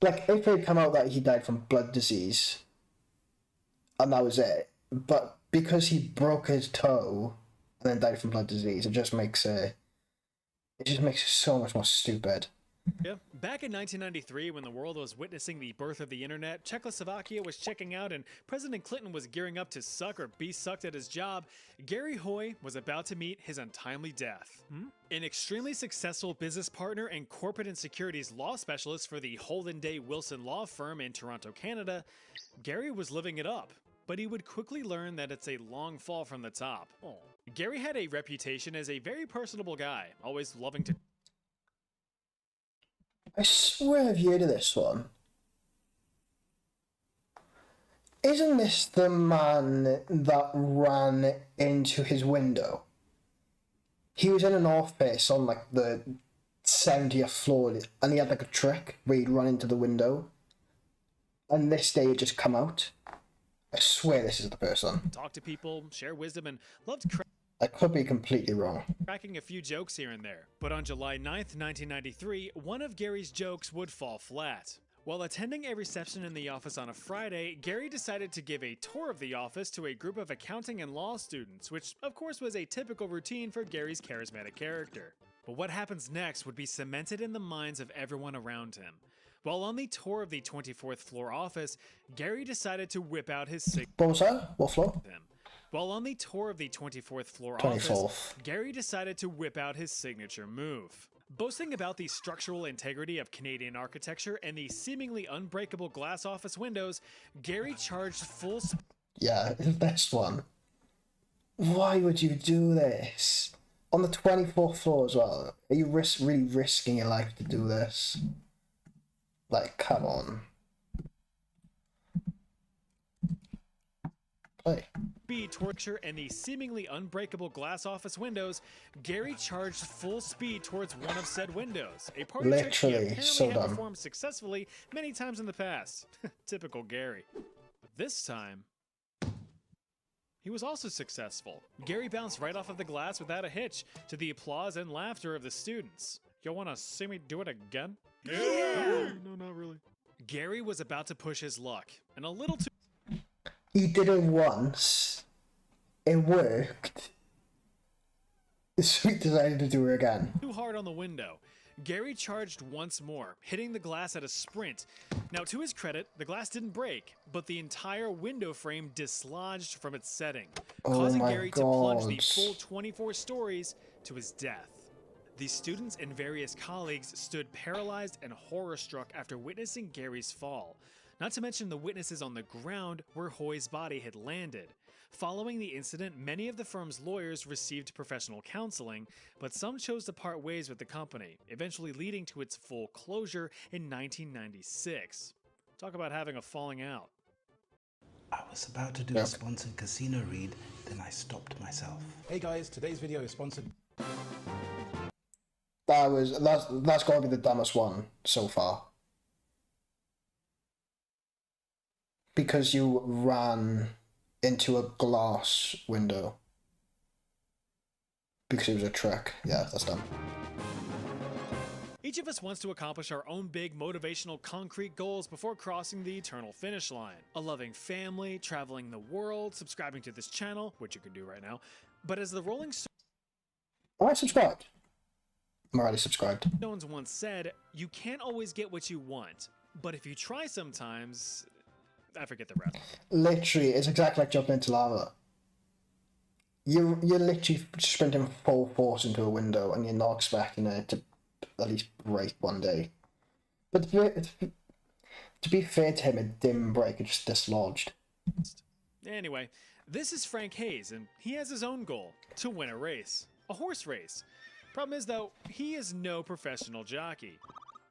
Like, if it come out that he died from blood disease, and that was it, but because he broke his toe and then died from blood disease, it just makes it so much more stupid. Yeah. Back in 1993, when the world was witnessing the birth of the internet, Czechoslovakia was checking out, and President Clinton was gearing up to suck or be sucked at his job, Gary Hoy was about to meet his untimely death. An extremely successful business partner and corporate and securities law specialist for the Holden Day Wilson law firm in Toronto, Canada, Gary was living it up. But he would quickly learn that it's a long fall from the top. Gary had a reputation as a very personable guy, always loving to... I swear I've heard of this one. Isn't this the man that ran into his window? He was in an office on like the 70th floor and he had like a trick where he'd run into the window and this day it just come out. I swear this is the person. Talk to people, share wisdom, and loved I could be completely wrong. cracking a few jokes here and there. But on July 9th, 1993, one of Gary's jokes would fall flat. While attending a reception in the office on a Friday, Gary decided to give a tour of the office to a group of accounting and law students, which of course was a typical routine for Gary's charismatic character. But what happens next would be cemented in the minds of everyone around him. While on the tour of the 24th floor office, Gary decided to whip out his What was that? What floor? While on the tour of the 24th floor 24th. office, Gary decided to whip out his signature move. Boasting about the structural integrity of Canadian architecture and the seemingly unbreakable glass office windows, Gary charged full speed. Yeah, the best one. Why would you do this? On the 24th floor as well? Are you really risking your life to do this? Like, come on. Play. Speed torture and the seemingly unbreakable glass office windows, Gary charged full speed towards one of said windows. A party trick he Literally, apparently so had dumb. performed successfully many times in the past. Typical Gary. But this time, he was also successful. Gary bounced right off of the glass without a hitch, to the applause and laughter of the students. Y'all wanna see me do it again? Yeah! No, not really. Gary was about to push his luck, and a little too... He did it once. It worked. So he decided to do it again. too hard on the window. Gary charged once more, hitting the glass at a sprint. Now, to his credit, the glass didn't break, but the entire window frame dislodged from its setting, causing my Gary to plunge the God. full 24 stories to his death. The students and various colleagues stood paralyzed and horror-struck after witnessing Gary's fall, not to mention the witnesses on the ground where Hoy's body had landed. Following the incident, many of the firm's lawyers received professional counseling, but some chose to part ways with the company, eventually leading to its full closure in 1996. Talk about having a falling out. I was about to do a sponsored casino read, then I stopped myself. Hey guys, today's video is sponsored. That's got to be the dumbest one so far. Because you ran into a glass window. Because it was a trick. Yeah, that's dumb. Each of us wants to accomplish our own big motivational concrete goals before crossing the eternal finish line. A loving family, traveling the world, subscribing to this channel, which you can do right now. But as the Rolling Am I subscribed? I'm already subscribed. Stones once said, you can't always get what you want, but if you try sometimes... I forget the rest. Literally, it's exactly like jumping into lava. you're literally sprinting full force into a window, and you're not expecting it to at least break one day. But to be fair to him, it didn't break; it just dislodged. Anyway, this is Frank Hayes, and he has his own goal: to win a race, a horse race. Problem is, though, he is no professional jockey.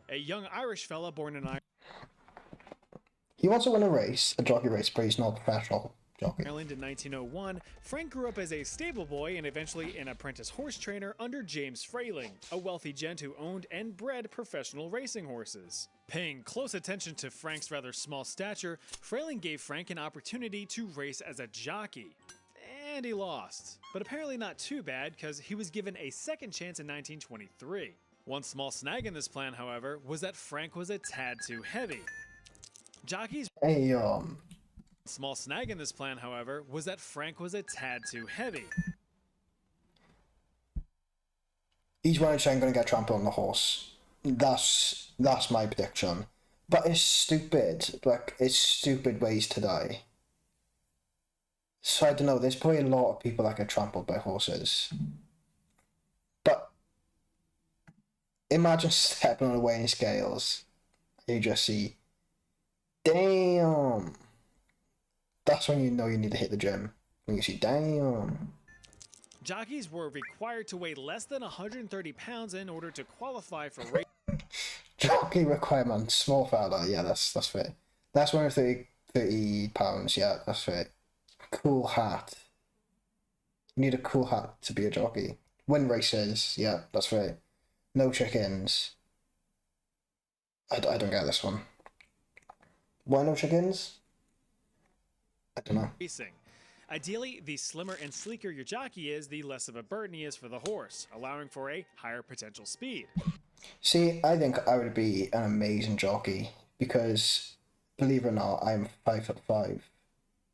A young Irish fella born in He wants to win a race, a jockey race, but he's not a professional jockey. Ireland in 1901, Frank grew up as a stable boy and eventually an apprentice horse trainer under James Frayling, a wealthy gent who owned and bred professional racing horses. Paying close attention to Frank's rather small stature, Frayling gave Frank an opportunity to race as a jockey. And he lost. But apparently not too bad, because he was given a second chance in 1923. One small snag in this plan, however, was that Frank was a tad too heavy. Jockeys... Small snag in this plan, however, was that Frank was a tad too heavy. He's 100% going to get trampled on the horse. That's my prediction. But it's stupid. Like, it's stupid ways to die. So I don't know, there's probably a lot of people that get trampled by horses. But imagine stepping on a weighing scales and you just see, damn. That's when you know you need to hit the gym. When you see, damn. Jockeys were required to weigh less than 130 pounds in order to qualify for race. Jockey requirement, small fella, yeah, that's fair. That's 130 pounds, yeah, that's fair. Cool hat. You need a cool hat to be a jockey. Win races, yeah, that's fair. No chickens. I don't get this one. Why no chickens? I don't know. Racing. Ideally, the slimmer and sleeker your jockey is, the less of a burden he is for the horse, allowing for a higher potential speed. See, I think I would be an amazing jockey because, believe it or not, I'm 5'5".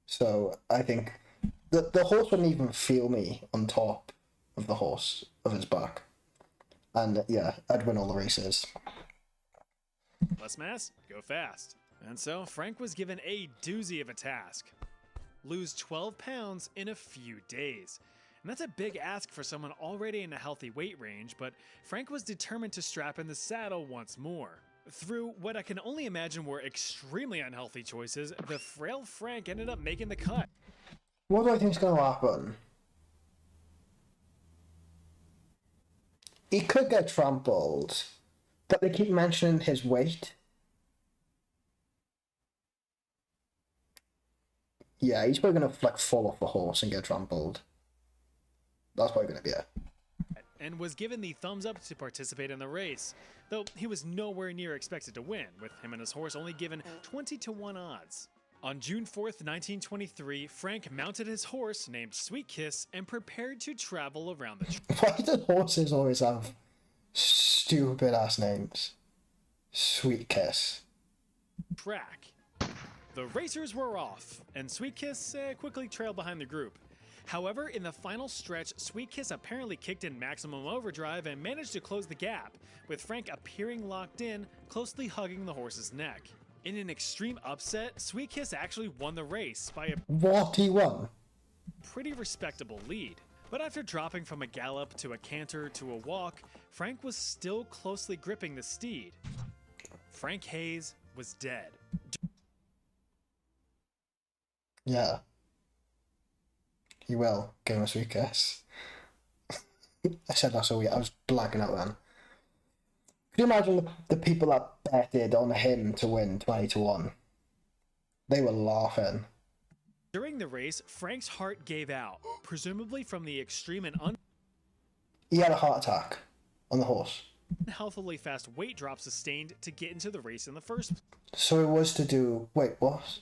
So I think the horse wouldn't even feel me on top of the horse, of his back. And yeah, I'd win all the races. Less mass, go fast. And so Frank was given a doozy of a task. Lose 12 pounds in a few days. And that's a big ask for someone already in a healthy weight range, but Frank was determined to strap in the saddle once more. Through what I can only imagine were extremely unhealthy choices, the frail Frank ended up making the cut. What do I think is going to happen? He could get trampled, but they keep mentioning his weight. Yeah, he's probably going to like fall off a horse and get trampled. That's probably going to be it. And was given the thumbs up to participate in the race, though he was nowhere near expected to win, with him and his horse only given 20-1 odds. On June 4th, 1923, Frank mounted his horse named Sweet Kiss and prepared to travel around the Why do horses always have stupid ass names? Sweet Kiss. track. The racers were off, and Sweet Kiss quickly trailed behind the group. However, in the final stretch, Sweet Kiss apparently kicked in maximum overdrive and managed to close the gap, with Frank appearing locked in, closely hugging the horse's neck. In an extreme upset, Sweet Kiss actually won the race by a He won? pretty respectable lead. But after dropping from a gallop to a canter to a walk, Frank was still closely gripping the steed. Frank Hayes was dead. Yeah. He will. Give him a Sweet Kiss. I said that so weird. I was blacking out then. Could you imagine the people that betted on him to win 20-1? They were laughing. During the race, Frank's heart gave out, presumably from the extreme and He had a heart attack on the horse. unhealthily fast weight drop sustained to get into the race in the first place. So it was to do... Wait, what?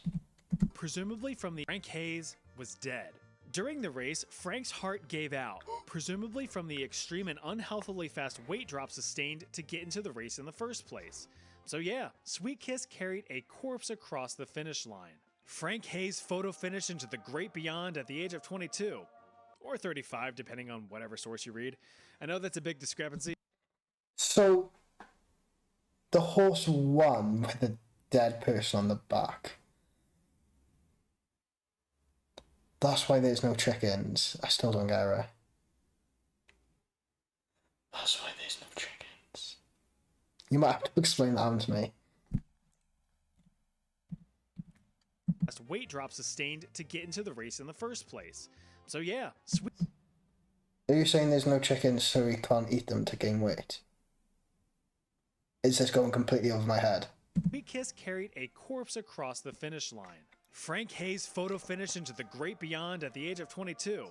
Presumably from the... Frank Hayes was dead. During the race, Frank's heart gave out, presumably from the extreme and unhealthily fast weight drop sustained to get into the race in the first place. So yeah, Sweet Kiss carried a corpse across the finish line. Frank Hayes photo finished into the great beyond at the age of 22, or 35 depending on whatever source you read. I know that's a big discrepancy. So the horse won with a dead person on the back. That's why there's no chickens. I still don't get it. That's why there's no chickens. You might have to explain that one to me. weight drop sustained to get into the race in the first place. So yeah, sweet. Are you saying there's no chickens so we can't eat them to gain weight? Is this going completely over my head? Sweet Kiss carried a corpse across the finish line. Frank Hayes photo finished into the great beyond at the age of 22.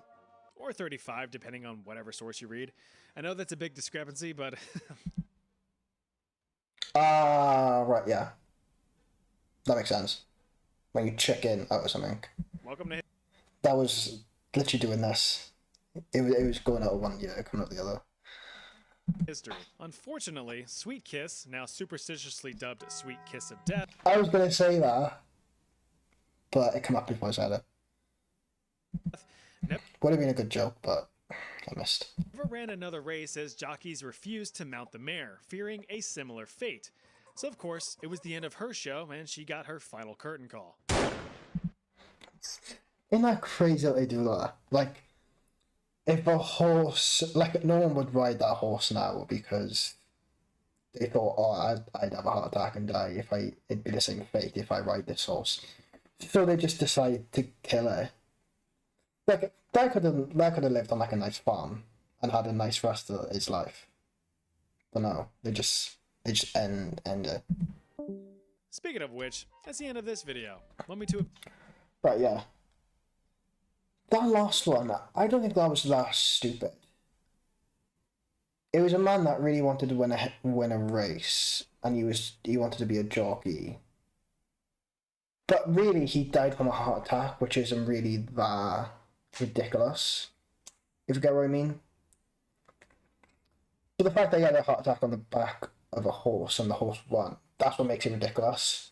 Or 35, depending on whatever source you read. I know that's a big discrepancy, but... Right, yeah. That makes sense. When you chicken out or something. Welcome to... That was literally doing this. It was going out of one ear, coming out the other. History. Unfortunately, Sweet Kiss, now superstitiously dubbed Sweet Kiss of Death... I was going to say that, but it came up before I said it. Would have been a good joke, but I missed. Never ran another race as jockeys refused to mount the mare, fearing a similar fate. So of course, it was the end of her show, and she got her final curtain call. Isn't that crazy that they do that? Like, if a horse, like, no one would ride that horse now because they thought, oh, I'd have a heart attack and die if it'd be the same fate if I ride this horse. So they just decide to kill her. Like, that could have lived on like a nice farm and had a nice rest of his life. But no, they just end it. Speaking of which, that's the end of this video. Let me to... Right, yeah. That last one, I don't think that was that stupid. It was a man that really wanted to win a race, and he wanted to be a jockey. But really, he died from a heart attack, which isn't really that ridiculous, if you get what I mean. But the fact that he had a heart attack on the back of a horse and the horse won, that's what makes it ridiculous.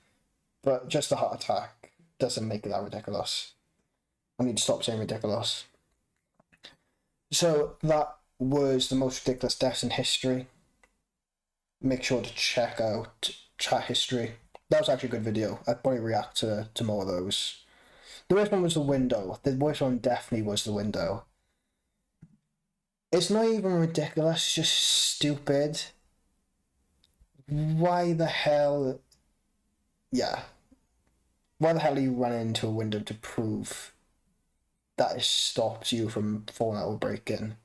But just the heart attack doesn't make it that ridiculous. I need to stop saying ridiculous. So that was the most ridiculous deaths in history. Make sure to check out chat history. That was actually a good video. I'd probably react to more of those. The worst one was the window. The worst one definitely was the window. It's not even ridiculous, it's just stupid. Why the hell... Yeah. Why the hell are you running into a window to prove that it stops you from falling out or breaking?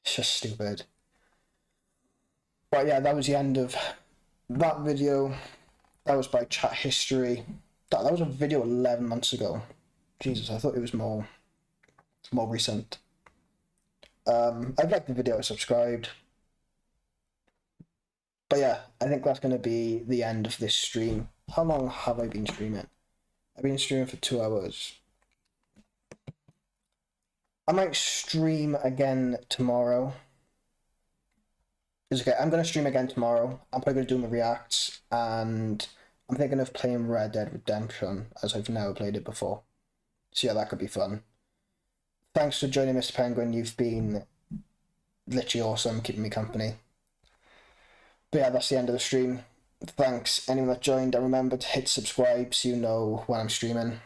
It's just stupid. But yeah, that was the end of that video. That was by chat history. That was a video 11 months ago. Jesus, I thought it was more recent. I'd like the video, I subscribed. But yeah, I think that's going to be the end of this stream. How long have I been streaming? I've been streaming for 2 hours. I might stream again tomorrow. It's okay, I'm going to stream again tomorrow. I'm probably going to do my reacts, and I'm thinking of playing Red Dead Redemption, as I've never played it before. So yeah, that could be fun. Thanks for joining, Mr. Penguin. You've been literally awesome, keeping me company. But yeah, that's the end of the stream. Thanks anyone that joined, and remember to hit subscribe so you know when I'm streaming.